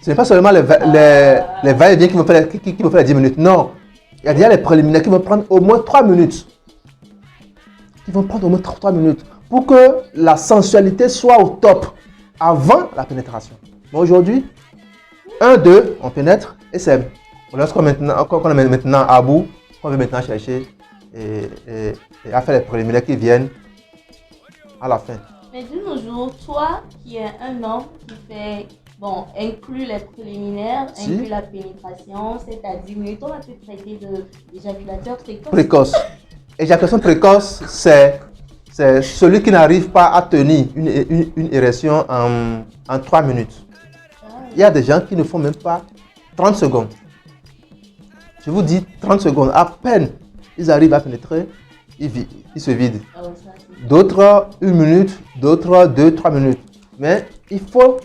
Ce n'est pas seulement les va-et-vient qui vont faire les 10 minutes. Non. Il y a déjà les préliminaires qui vont prendre au moins 3 minutes. Qui vont prendre au moins 3 minutes pour que la sensualité soit au top avant la pénétration. Mais aujourd'hui, 1, 2, on pénètre et c'est. Lorsqu'on est maintenant à bout, on veut maintenant chercher et à faire les préliminaires qui viennent à la fin. Mais de nos jours, toi qui es un homme qui fait, bon, inclut les préliminaires, inclut la pénétration, c'est à 10 minutes, on va te traiter d'éjaculateur précoce. Précoce. Éjaculation précoce, c'est celui qui n'arrive pas à tenir une érection en 3 minutes. Il y a des gens qui ne font même pas 30 secondes. Je vous dis 30 secondes, à peine ils arrivent à pénétrer, ils se vident. D'autres 1 minute, d'autres 2-3 minutes. Mais il faut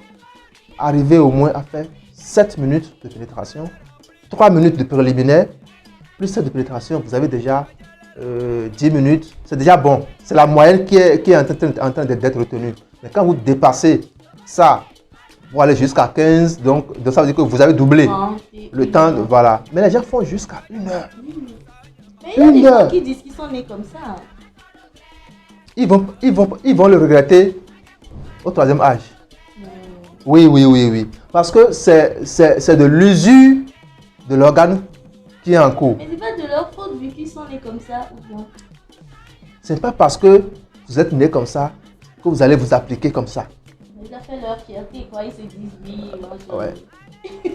arriver au moins à faire 7 minutes de pénétration, 3 minutes de préliminaire, plus 7 de pénétration, vous avez déjà 10 minutes. C'est déjà bon. C'est la moyenne qui est en train d'être retenue. Mais quand vous dépassez ça, vous allez jusqu'à 15, donc ça veut dire que vous avez doublé le temps. Voilà. Mais les gens font jusqu'à 1 heure. Mais il y a des gens qui disent qu'ils sont nés comme ça. Ils vont le regretter au 3e âge. Oui. Parce que c'est de l'usure de l'organe qui est en cours. Mais c'est pas de leur faute vu qu'ils sont nés comme ça ou bien? Ce n'est pas parce que vous êtes né comme ça que vous allez vous appliquer comme ça. Ils ont fait leur fierté, quoi. Ils se disent oui. Ouais.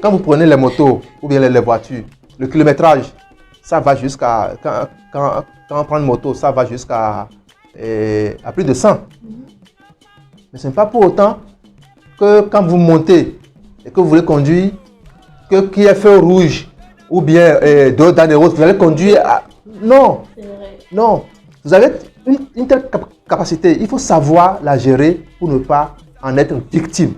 Quand vous prenez les motos ou bien les voitures, le kilométrage, ça va jusqu'à. Quand on prend une moto, ça va jusqu'à à plus de 100. Mais ce n'est pas pour autant que quand vous montez et que vous voulez conduire, qu'il y ait feu rouge ou bien d'autres dans les routes, vous allez conduire à. Non! C'est vrai. Non! Vous avez une telle capacité, il faut savoir la gérer pour ne pas en être victime.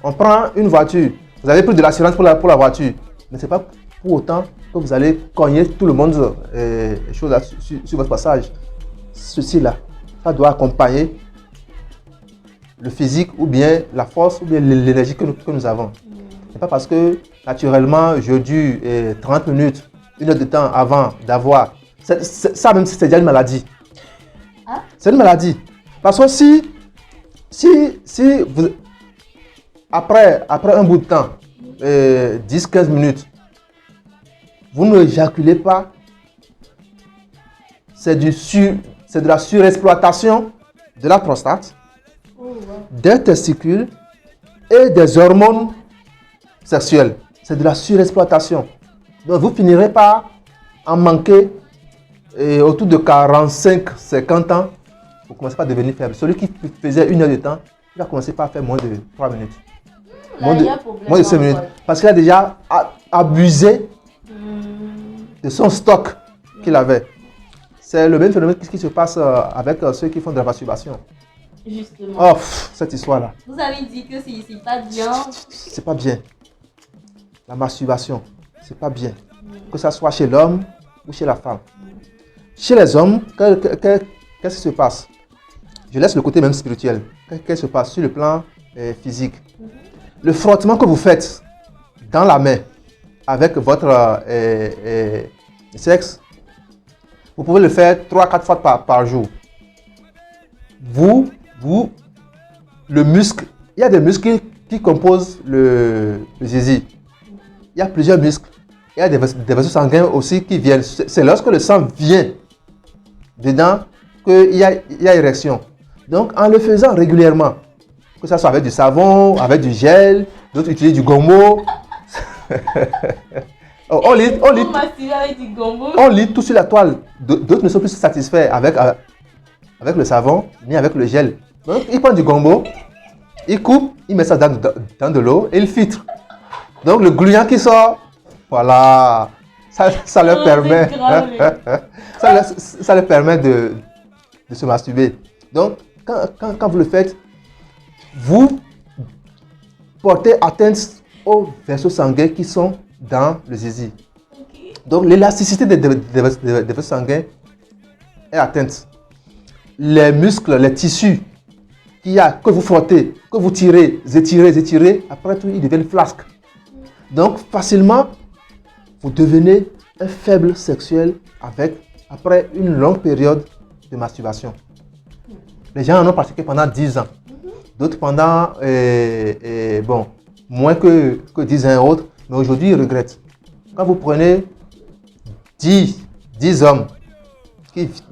On prend une voiture, vous avez pris de l'assurance pour la voiture, mais ce n'est pas pour autant que vous allez cogner tout le monde sur votre passage. Ceci-là, ça doit accompagner le physique ou bien la force ou bien l'énergie que nous avons. Ce n'est pas parce que naturellement je dure 30 minutes, 1 heure de temps avant d'avoir. Ça même c'est déjà une maladie. Hein? C'est une maladie. Parce que si vous, après un bout de temps, 10-15 minutes, vous ne éjaculez pas, c'est de la surexploitation de la prostate, des testicules et des hormones sexuelles. C'est de la surexploitation. Donc vous finirez par en manquer autour de 45-50 ans. Vous commencez par devenir faible. Celui qui faisait 1 heure de temps, il va commencer par faire moins de 3 minutes. Moins de 5 minutes. Parce qu'il a déjà abusé de son stock qu'il avait. C'est le même phénomène qui se passe avec ceux qui font de la masturbation. Justement. Oh, cette histoire-là. Vous avez dit que c'est pas bien. C'est pas bien. La masturbation, c'est pas bien. Que ça soit chez l'homme ou chez la femme. Chez les hommes, qu'est-ce qui se passe? Je laisse le côté même spirituel. Qu'est-ce qui se passe sur le plan physique? Le frottement que vous faites dans la main avec votre sexe, vous pouvez le faire 3-4 fois par jour. Le muscle, il y a des muscles qui composent le zizi. Il y a plusieurs muscles. Il y a des vaisseaux sanguins aussi qui viennent. C'est lorsque le sang vient dedans qu'il y a érection. Donc, en le faisant régulièrement, que ce soit avec du savon, avec du gel, d'autres utilisent du gommo. Pour masturber avec du gombo. On lit tout sur la toile. D'autres ne sont plus satisfaits avec le savon ni avec le gel. Donc, ils prennent du gombo, ils coupent, ils mettent ça dans de l'eau et ils filtrent. Donc, le gluant qui sort, voilà, ça leur permet, ça leur permet de se masturber. Donc, quand vous le faites, vous portez atteinte aux vaisseaux sanguins qui sont dans le zizi. Ok. Donc, l'élasticité des vaisseaux sanguins est atteinte. Les muscles, les tissus que vous frottez, que vous tirez, étirez, après tout, ils deviennent flasques. Donc, facilement, vous devenez un faible sexuel après une longue période de masturbation. Les gens en ont pratiqué pendant 10 ans. D'autres pendant, moins que 10 ans et autres. Mais aujourd'hui, ils regrettent. Quand vous prenez 10 hommes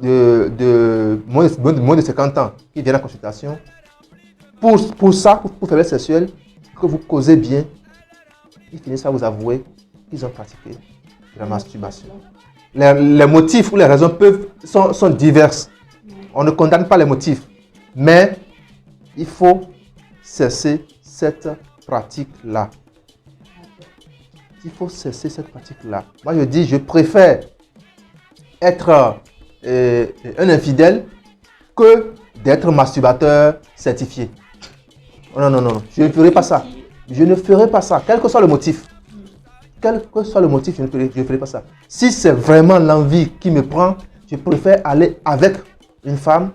de moins de 50 ans qui viennent en consultation, pour faiblesse sexuelle, que vous causez bien, ils finissent par vous avouer qu'ils ont pratiqué de la masturbation. Les motifs ou les raisons sont diverses. On ne condamne pas les motifs, mais il faut cesser cette pratique-là. Il faut cesser cette pratique-là. Moi, je dis, je préfère être un infidèle que d'être masturbateur certifié. Non, je ne ferai pas ça. Je ne ferai pas ça, quel que soit le motif. Quel que soit le motif, je ne ferai pas ça. Si c'est vraiment l'envie qui me prend, je préfère aller avec une femme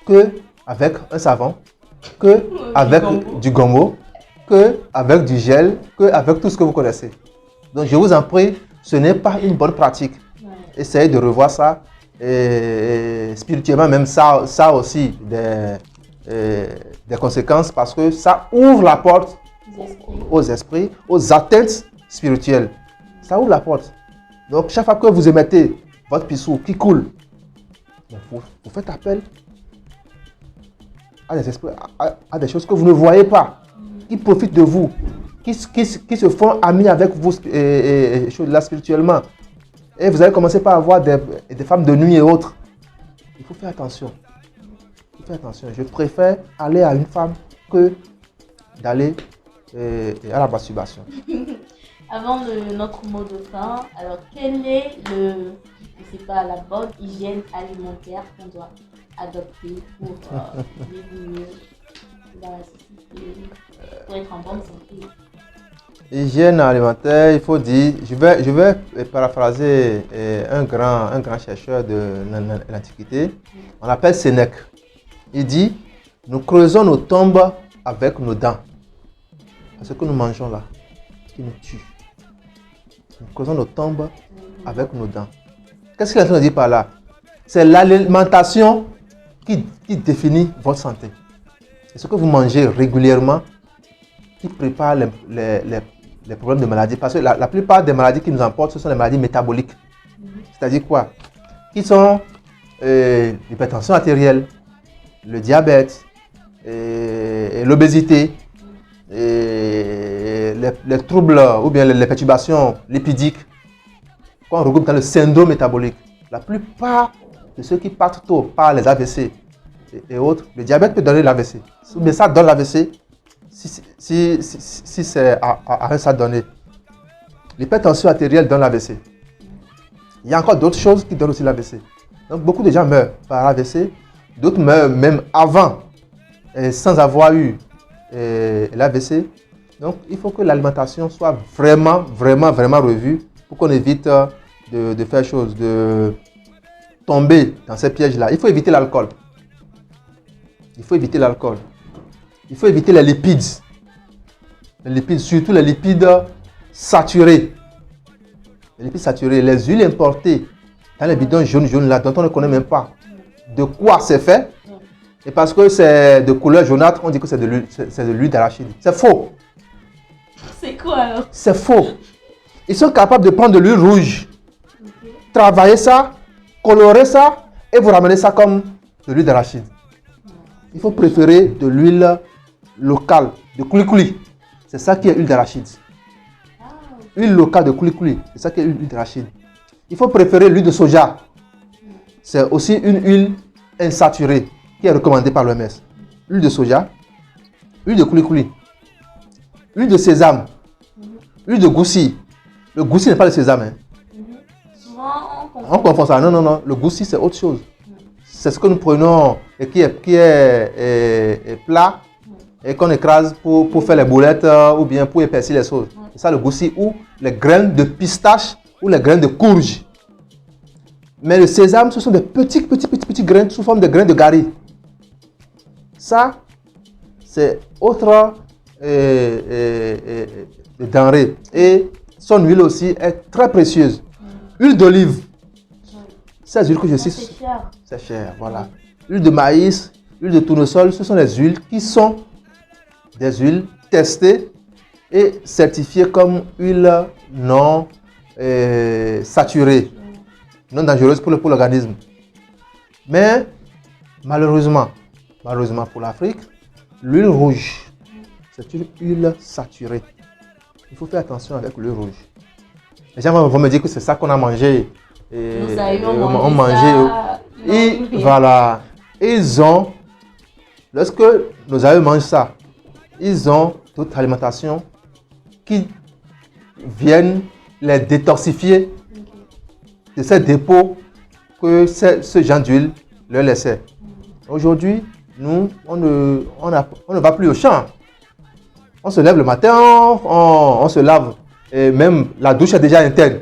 que avec un savon, que avec du gombo, que avec du gel, que avec tout ce que vous connaissez. Donc je vous en prie, ce n'est pas une bonne pratique. Essayez de revoir ça. Et spirituellement, même ça aussi des conséquences parce que ça ouvre la porte aux esprits, aux atteintes spirituelles. Ça ouvre la porte. Donc chaque fois que vous émettez votre pissou qui coule, vous faites appel à des esprits, à des choses que vous ne voyez pas, qui profitent de vous, qui se font amis avec vous là, spirituellement. Et vous allez commencer par avoir des femmes de nuit et autres. Il faut faire attention. Je préfère aller à une femme que d'aller à la masturbation. Avant notre mot de fin, alors quelle est la bonne hygiène alimentaire qu'on doit adopter pour vivre mieux dans la société, pour être en bonne santé? Hygiène alimentaire, il faut dire, je vais paraphraser un grand chercheur de l'Antiquité, on l'appelle Sénèque. Il dit, nous creusons nos tombes avec nos dents. Ce que nous mangeons là, qui nous tue. Nous creusons nos tombes avec nos dents. Qu'est-ce qu'il est en train de dire par là? C'est l'alimentation qui définit votre santé. C'est ce que vous mangez régulièrement qui prépare les problèmes de maladie. Parce que la plupart des maladies qui nous emportent, ce sont les maladies métaboliques. C'est-à-dire quoi? Qui sont l'hypertension artérielle, le diabète, l'obésité, les troubles ou bien les perturbations lipidiques qu'on regroupe dans le syndrome métabolique. La plupart de ceux qui partent tôt par les AVC et autres, le diabète peut donner l'AVC. Mais ça donne l'AVC si c'est à un stade donné. L'hypertension artérielle donne l'AVC. Il y a encore d'autres choses qui donnent aussi l'AVC. Donc beaucoup de gens meurent par AVC, d'autres meurent même avant et sans avoir eu l'AVC. Donc il faut que l'alimentation soit vraiment revue pour qu'on évite de faire chose, de tomber dans ces pièges-là. Il faut éviter l'alcool. Il faut éviter les lipides. Les lipides, surtout les lipides saturés. Les lipides saturés, les huiles importées dans les bidons jaunes là, dont on ne connaît même pas de quoi c'est fait. Et parce que c'est de couleur jaunâtre, on dit que c'est de l'huile d'arachide. C'est faux. C'est quoi alors? C'est faux. Ils sont capables de prendre de l'huile rouge, travailler ça, colorer ça et vous ramener ça comme de l'huile d'arachide. Il faut préférer de l'huile locale, de kouli-kouli. C'est ça qui est l'huile d'arachide. huile locale de kouli-kouli. C'est ça qui est l'huile d'arachide. Il faut préférer l'huile de soja. C'est aussi une huile insaturée qui est recommandée par l'OMS. Huile de soja, huile de kouli-kouli, huile de sésame, huile de goussi. Le goussi n'est pas le sésame. Hein. Souvent, On confond ça. Non, non, non. Le goussi, c'est autre chose. C'est ce que nous prenons et qui est plat et qu'on écrase pour faire les boulettes ou bien pour épaissir les sauces. C'est ça le goussi ou les graines de pistache ou les graines de courge. Mais le sésame, ce sont des petits graines sous forme de graines de gari. Ça, c'est autre denrée. Et son huile aussi est très précieuse. Huile d'olive. Ces huiles que je cite, c'est cher. c'est cher, voilà. Huile de maïs, huile de tournesol, ce sont des huiles qui sont des huiles testées et certifiées comme huiles non saturées, non dangereuses pour l'organisme. Mais malheureusement pour l'Afrique, l'huile rouge, c'est une huile saturée. Il faut faire attention avec l'huile rouge. Les gens vont me dire que c'est ça qu'on a mangé. Et Nous avions on mangé ça. et Non, voilà, ils ont, lorsque nos aïeux mangent ça, ils ont toute alimentation qui viennent les détoxifier de ces dépôts que ce genre d'huile leur laissait. Aujourd'hui, nous, on ne va plus au champ. On se lève le matin, on se lave. Et même la douche est déjà interne.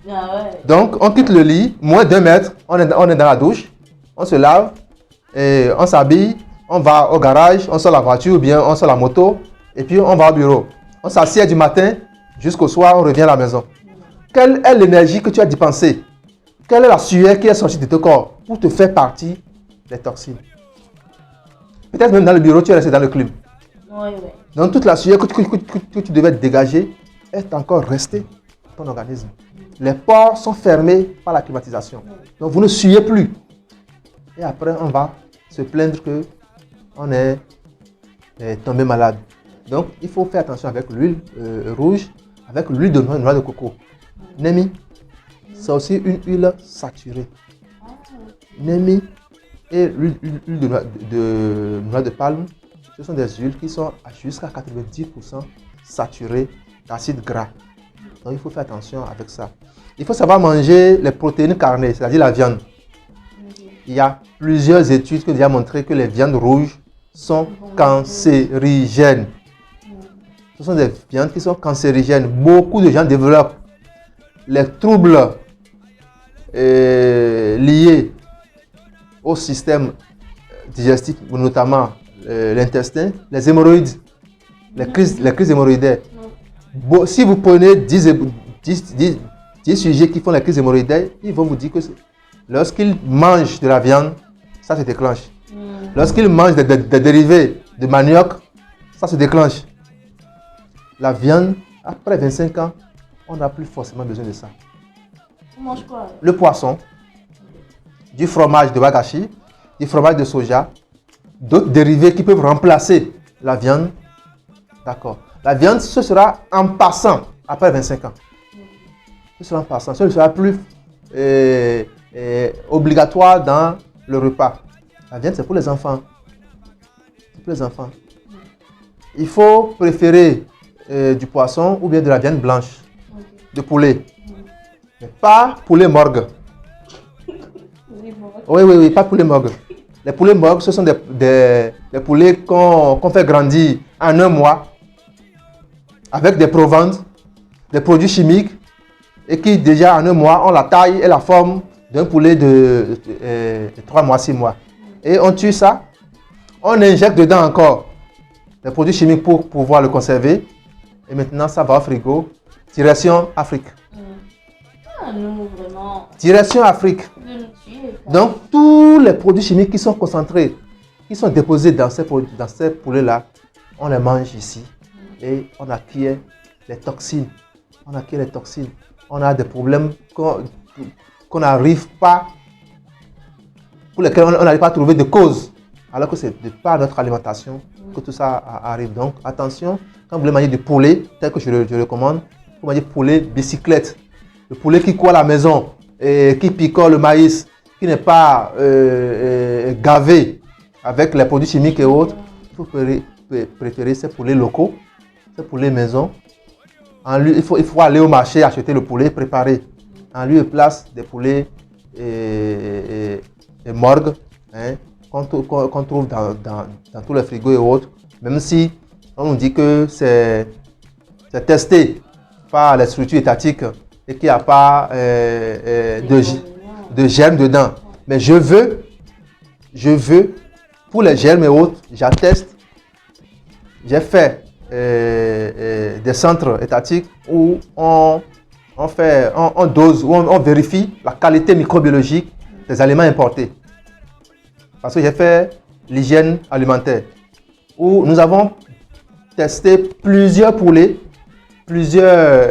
Ah ouais. Donc, on quitte le lit, moins d'1 mètre, on est dans la douche, on se lave, et on s'habille, on va au garage, on sort la voiture ou bien on sort la moto, et puis on va au bureau. On s'assied du matin jusqu'au soir, on revient à la maison. Quelle est l'énergie que tu as dépensée? Quelle est la sueur qui est sortie de ton corps pour te faire partie des toxines? Peut-être même dans le bureau, tu es resté dans le clim. Ouais. Donc, toute la sueur que tu devais dégager est encore restée dans ton organisme. Les pores sont fermés par la climatisation. Donc, vous ne suez plus. Et après, on va se plaindre qu'on est tombé malade. Donc, il faut faire attention avec l'huile rouge, avec l'huile de noix de coco. Nemi, c'est aussi une huile saturée. Nemi et l'huile de noix de palme, ce sont des huiles qui sont jusqu'à 90% saturées d'acides gras. Donc, il faut faire attention avec ça. Il faut savoir manger les protéines carnées, c'est-à-dire la viande. Il y a plusieurs études qui ont déjà montré que les viandes rouges sont cancérigènes. Ce sont des viandes qui sont cancérigènes. Beaucoup de gens développent les troubles liés au système digestif, notamment l'intestin, les hémorroïdes, les crises hémorroïdaires. Bon, si vous prenez 10 sujets qui font la crise hémorroïdaire, ils vont vous dire que lorsqu'ils mangent de la viande, ça se déclenche. Lorsqu'ils mangent des dérivés de manioc, ça se déclenche. La viande, après 25 ans, on n'a plus forcément besoin de ça. On mange quoi? Le poisson, du fromage de wagashi, du fromage de soja, d'autres dérivés qui peuvent remplacer la viande. D'accord. La viande, ce sera en passant après 25 ans. Ce sera en passant. Ce ne sera plus obligatoire dans le repas. La viande, c'est pour les enfants. C'est pour les enfants. Il faut préférer du poisson ou bien de la viande blanche, de poulet. Mais pas poulet morgue. Oui, pas poulet morgue. Les poulets morgues, ce sont des poulets qu'on fait grandir en 1 mois avec des provantes, des produits chimiques et qui déjà en 1 mois ont la taille et la forme d'un poulet de 3 mois, 6 mois. Et on tue ça, on injecte dedans encore des produits chimiques pour pouvoir le conserver. Et maintenant, ça va au frigo. Direction Afrique. Nous, vraiment, Direction Afrique. de nous tuer. Donc, tous les produits chimiques qui sont concentrés, qui sont déposés dans ces poulets-là, on les mange ici. Et on acquiert les toxines. On a des problèmes qu'on n'arrive pas, pour lesquels on n'arrive pas à trouver de cause. Alors que c'est de par notre alimentation que tout ça arrive. Donc, attention, quand vous voulez manger du poulet, tel que je le recommande, il faut manger poulet bicyclette. Le poulet qui court à la maison, et qui picole le maïs, qui n'est pas gavé avec les produits chimiques et autres. Il faut préférer ces poulets locaux, ces poulets maison. Il faut aller au marché acheter le poulet préparé. En lieu et place des poulets et morgues, hein, qu'on trouve dans tous les frigos et autres. Même si on nous dit que c'est testé par les structures étatiques et qu'il n'y a pas de germes dedans. Mais je veux, pour les germes et autres, j'atteste. J'ai fait des centres étatiques où on dose, où on vérifie la qualité microbiologique des aliments importés. Parce que j'ai fait l'hygiène alimentaire, où nous avons testé plusieurs poulets, plusieurs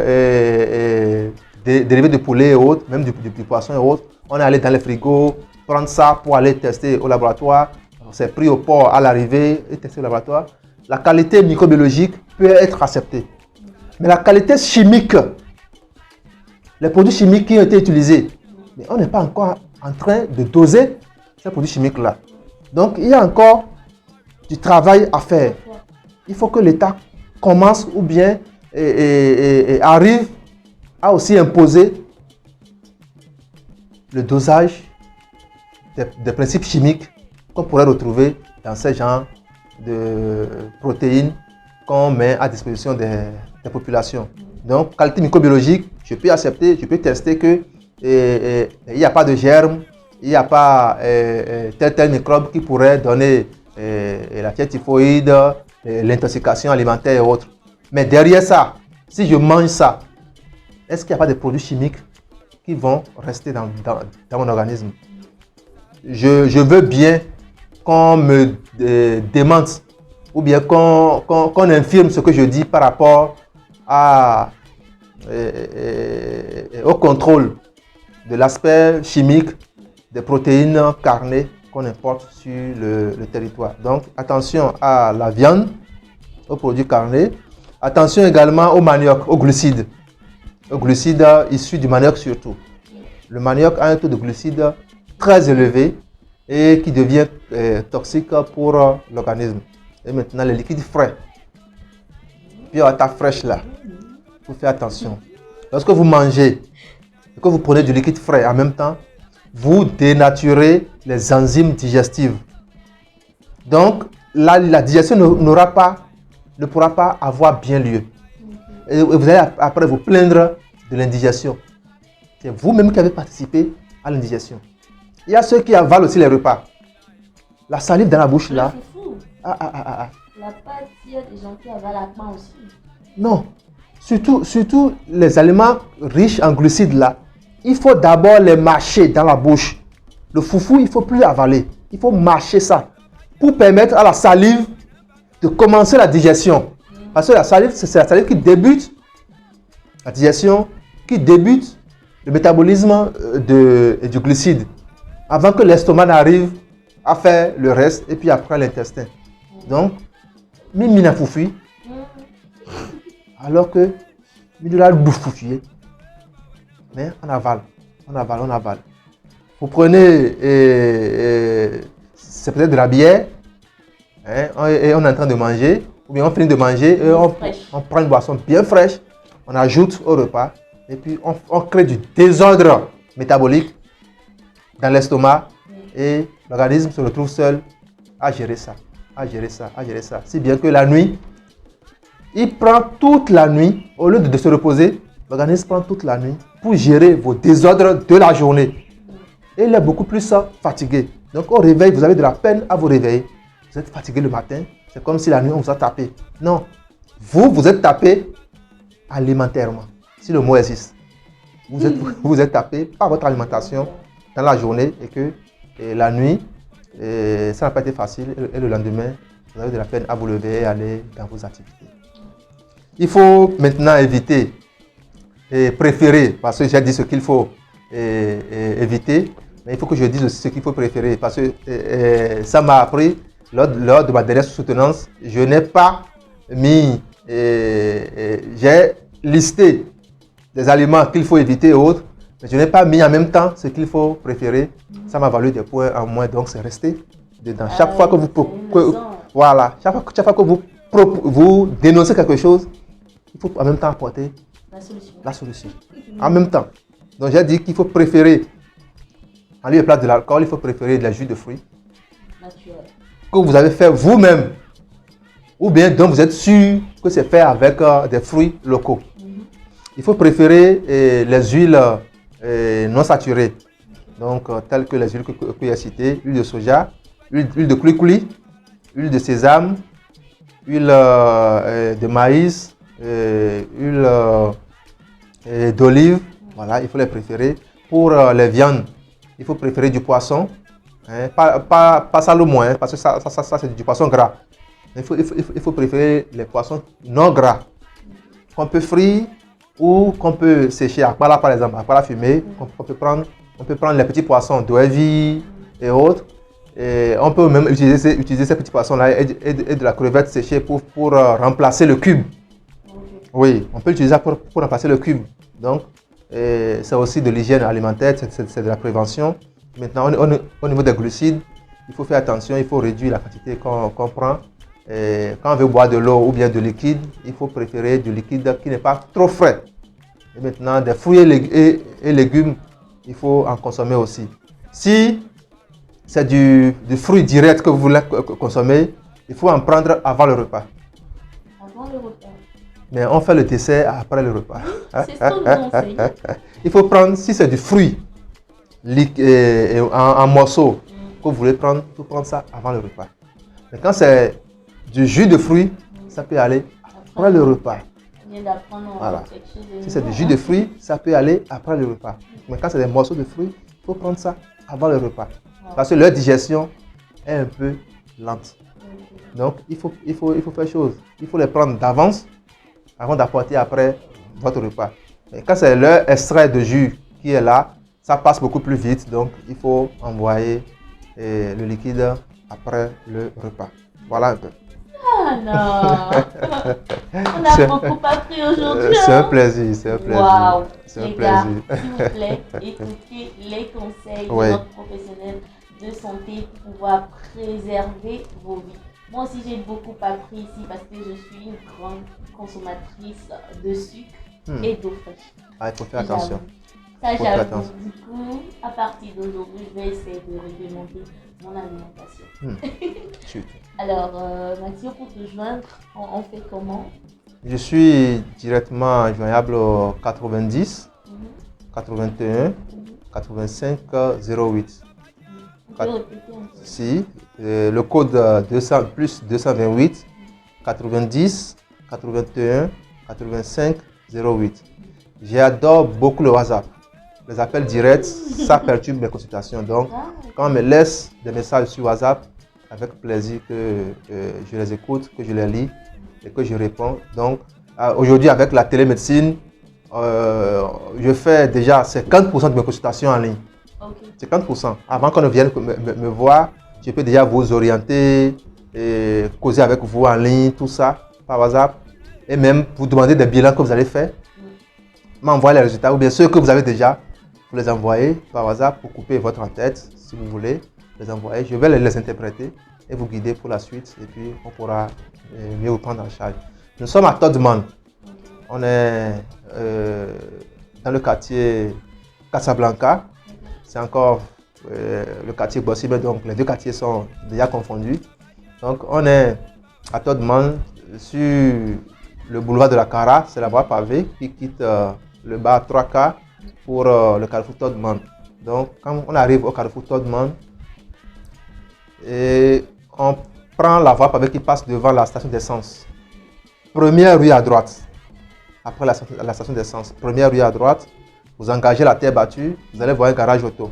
dérivés de poulet et autres, même du poisson et autres. On est allé dans les frigos, prendre ça pour aller tester au laboratoire. On s'est pris au port à l'arrivée et tester au laboratoire. La qualité microbiologique peut être acceptée. Mais la qualité chimique, les produits chimiques qui ont été utilisés, mais on n'est pas encore en train de doser ces produits chimiques-là. Donc, il y a encore du travail à faire. Il faut que l'État commence ou bien arrive à aussi imposer le dosage des principes chimiques qu'on pourrait retrouver dans ces genres de protéines qu'on met à disposition des populations. Donc, qualité microbiologique, je peux accepter, je peux tester qu'il n'y a pas de germes, il n'y a pas tel microbe qui pourrait donner la fièvre typhoïde, l'intoxication alimentaire et autres. Mais derrière ça, si je mange ça, est-ce qu'il n'y a pas de produits chimiques qui vont rester dans mon organisme? Je veux bien qu'on me démente ou bien qu'on infirme ce que je dis par rapport au contrôle de l'aspect chimique des protéines carnées qu'on importe sur le territoire. Donc, attention à la viande, aux produits carnés. Attention également au manioc, aux glucides. Aux glucides issus du manioc surtout. Le manioc a un taux de glucides très élevé et qui devient toxique pour l'organisme. Et maintenant, les liquides frais. Puis, à ta fraîche là, il faut faire attention. Lorsque vous mangez et que vous prenez du liquide frais en même temps, vous dénaturez les enzymes digestives. Donc, la digestion ne pourra pas avoir bien lieu. Et vous allez après vous plaindre de l'indigestion. C'est vous-même qui avez participé à l'indigestion. Il y a ceux qui avalent aussi les repas. La salive dans la bouche là. La pâte, il y a des gens qui avalent la pain aussi. Non. Surtout les aliments riches en glucides là. Il faut d'abord les mâcher dans la bouche. Le foufou, il ne faut plus avaler. Il faut mâcher ça pour permettre à la salive de commencer la digestion. Parce que la salive, c'est la salive qui débute la digestion, qui débute le métabolisme du glucide. Avant que l'estomac n'arrive à faire le reste et puis après l'intestin. Donc, mina foufou. Alors que mina foufou. Mais on avale. Vous prenez, c'est peut-être de la bière, hein, et on est en train de manger, ou bien on finit de manger, et on prend une boisson bien fraîche, on ajoute au repas, et puis on crée du désordre métabolique dans l'estomac, et l'organisme se retrouve seul à gérer ça. Si bien que la nuit, il prend toute la nuit, au lieu de se reposer, l'organisme prend toute la nuit pour gérer vos désordres de la journée. Et il est beaucoup plus fatigué. Donc au réveil, vous avez de la peine à vous réveiller. Vous êtes fatigué le matin, c'est comme si la nuit on vous a tapé. Non, vous êtes tapé alimentairement, si le mot existe. Vous êtes tapé par votre alimentation dans la journée et que la nuit, ça n'a pas été facile et le lendemain, vous avez de la peine à vous lever et aller dans vos activités. Il faut maintenant éviter et préférer, parce que j'ai dit ce qu'il faut éviter, mais il faut que je dise aussi ce qu'il faut préférer, parce que ça m'a appris lors de ma dernière soutenance, je n'ai pas mis, j'ai listé des aliments qu'il faut éviter et autres. Mais je n'ai pas mis en même temps ce qu'il faut préférer. Ça m'a valu des points en moins, donc c'est resté dedans. Chaque fois que vous... voilà, chaque fois que vous dénoncez quelque chose, il faut en même temps apporter la solution. En même temps. Donc j'ai dit qu'il faut préférer, en lieu et place de l'alcool, il faut préférer de la jus de fruits. Naturel. Que vous avez fait vous-même. Ou bien dont vous êtes sûr que c'est fait avec des fruits locaux. Il faut préférer les huiles non saturées. Donc telles que les huiles que j'ai citées, huile de soja, huile de koulikoulis, huile de sésame, huile de maïs, huile d'olive. Voilà, il faut les préférer. Pour les viandes, il faut préférer du poisson. Hein, pas ça le moins, hein, parce que ça c'est du poisson gras. Il faut préférer les poissons non gras, qu'on peut frire ou qu'on peut sécher. Akbala par exemple, akbala fumé, on peut prendre les petits poissons d'Oevi et autres. Et on peut même utiliser ces petits poissons-là et de la crevette séchée pour remplacer le cube. Oui, on peut l'utiliser pour remplacer le cube. Donc, c'est aussi de l'hygiène alimentaire, c'est de la prévention. Maintenant, au niveau des glucides, il faut faire attention, il faut réduire la quantité qu'on prend. Et quand on veut boire de l'eau ou bien de liquide, il faut préférer du liquide qui n'est pas trop frais. Et maintenant, des fruits et légumes, il faut en consommer aussi. Si c'est du fruit direct que vous voulez consommer, il faut en prendre avant le repas. Avant le repas. Mais on fait le dessert après le repas. C'est ce qu'on nous enseigne. Il faut prendre, si c'est du fruit en morceaux que vous voulez prendre, il faut prendre ça avant le repas. Mais quand c'est du jus de fruits, ça peut aller après le repas. On vient d'apprendre Voilà. quelque chose de Si c'est nouveau, du jus de fruits, ça peut aller après le repas. Mais quand c'est des morceaux de fruits, il faut prendre ça avant le repas. Parce que leur digestion est un peu lente. Donc, il faut faire chose. Il faut les prendre d'avance avant d'apporter après votre repas. Et quand c'est leur extrait de jus qui est là, ça passe beaucoup plus vite. Donc, il faut envoyer le liquide après le repas. Voilà un peu. Ah non. On a beaucoup appris aujourd'hui. C'est un plaisir, c'est un plaisir. Waouh. C'est un Les gars, plaisir. s'il vous plaît, écoutez les conseils Ouais. de notre professionnel de santé pour pouvoir préserver vos vies. Moi aussi, j'ai beaucoup appris ici parce que je suis une grande consommatrice de sucre et d'eau fraîche. Ah, il faut faire J'avoue. attention. Ça, Faut faire j'avoue. attention. Du coup, à partir d'aujourd'hui, je vais essayer de réglementer mon alimentation. Chut. Alors, Mathieu, pour te joindre, on fait comment? Je suis directement joignable au 90 81 85 08. On peut répéter un peu. Si, le code 200 plus 228 90 81 85 08. J'adore beaucoup le WhatsApp. Les appels directs, ça perturbe mes consultations. Donc, quand on me laisse des messages sur WhatsApp, avec plaisir que je les écoute, que je les lis et que je réponds. Donc, aujourd'hui, avec la télémédecine, je fais déjà 50% de mes consultations en ligne. Ok. 50%. Avant qu'on ne vienne me voir, je peux déjà vous orienter et causer avec vous en ligne, tout ça, par WhatsApp. Et même vous demander des bilans que vous allez faire, m'envoyer les résultats ou bien ceux que vous avez déjà, vous les envoyez par WhatsApp pour couper votre en-tête, si vous voulez, les envoyer. Je vais les interpréter et vous guider pour la suite et puis on pourra mieux vous prendre en charge. Nous sommes à Todman. On est dans le quartier Casablanca. C'est encore le quartier Bossy, mais donc les deux quartiers sont déjà confondus. Donc on est à Todman sur le boulevard de la Cara, c'est la voie pavée qui quitte le bar 3K pour le carrefour Todman. Donc quand on arrive au carrefour Todman, et on prend la voie pavée qui passe devant la station d'essence. Première rue à droite. Après la station d'essence, première rue à droite, vous engagez la terre battue, vous allez voir un garage auto.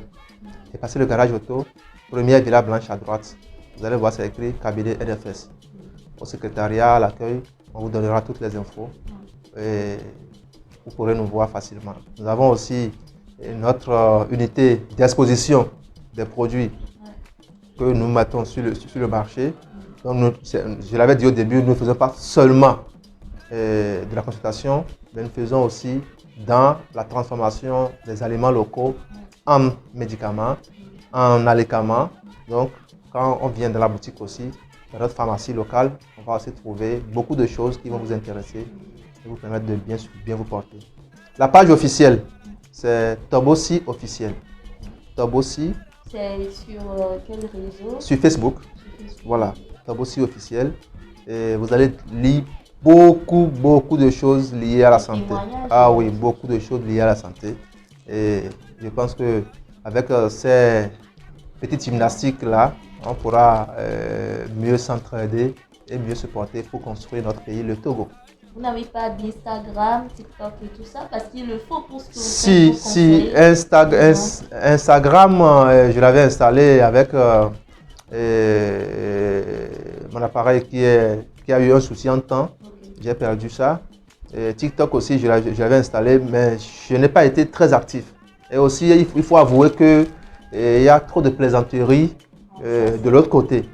Et passez le garage auto, première villa blanche à droite. Vous allez voir, c'est écrit cabinet NFS. Au secrétariat, à l'accueil, on vous donnera toutes les infos et vous pourrez nous voir facilement. Nous avons aussi notre unité d'exposition des produits que nous mettons sur le marché. Donc je l'avais dit au début, nous ne faisons pas seulement de la consultation, mais nous faisons aussi dans la transformation des aliments locaux en médicaments, en alicaments. Donc, quand on vient dans la boutique aussi, dans notre pharmacie locale, on va aussi trouver beaucoup de choses qui vont vous intéresser et vous permettre de bien vous porter. La page officielle, c'est Tobosi officiel. Tobosi. C'est sur quel réseau? Sur Facebook. Voilà, Tobosi officiel. Et vous allez lire beaucoup de choses liées à la santé. Ah oui, beaucoup de choses liées à la santé. Et je pense que avec ces petites gymnastiques là, on pourra mieux s'entraider et mieux se porter pour construire notre pays, le Togo. Vous n'avez pas d'Instagram, TikTok et tout ça parce qu'il le faut pour ce que vous Si, faites. Instagram, je l'avais installé avec mon appareil qui a eu un souci en temps. J'ai perdu ça. Et TikTok aussi, je l'avais installé, mais je n'ai pas été très actif. Et aussi, il faut avouer qu'il y a trop de plaisanteries de l'autre côté.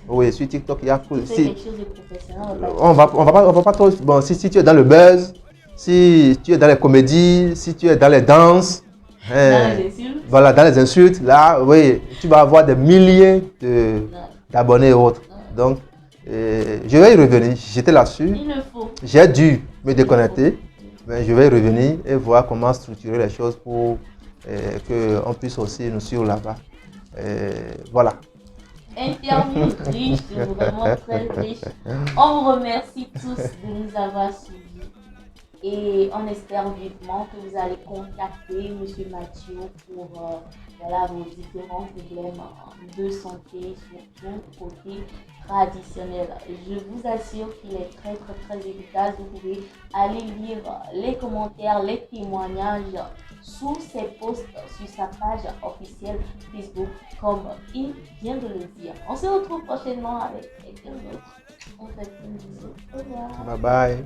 Oui, sur TikTok, il y a quelque chose de professionnel. On va pas trop. Bon, si tu es dans le buzz, si tu es dans les comédies, si tu es dans les danses, Dans les insultes. Voilà, dans les insultes, là, oui, tu vas avoir des milliers d'abonnés et autres. Donc, je vais y revenir. J'étais là-dessus. Il le faut. J'ai dû me déconnecter, mais je vais y revenir et voir comment structurer les choses pour qu'on puisse aussi nous suivre là-bas. Voilà. Interview riche, vraiment très riche. On vous remercie tous de nous avoir suivis et on espère vivement que vous allez contacter M. Mathieu pour voilà, vos différents problèmes de santé, surtout côté traditionnel. Je vous assure qu'il est très efficace. Vous pouvez aller lire les commentaires, les témoignages sous ses posts sur sa page officielle Facebook, comme il vient de le dire. On se retrouve prochainement avec quelqu'un d'autre. On fait une bisou. Au revoir. Bye bye.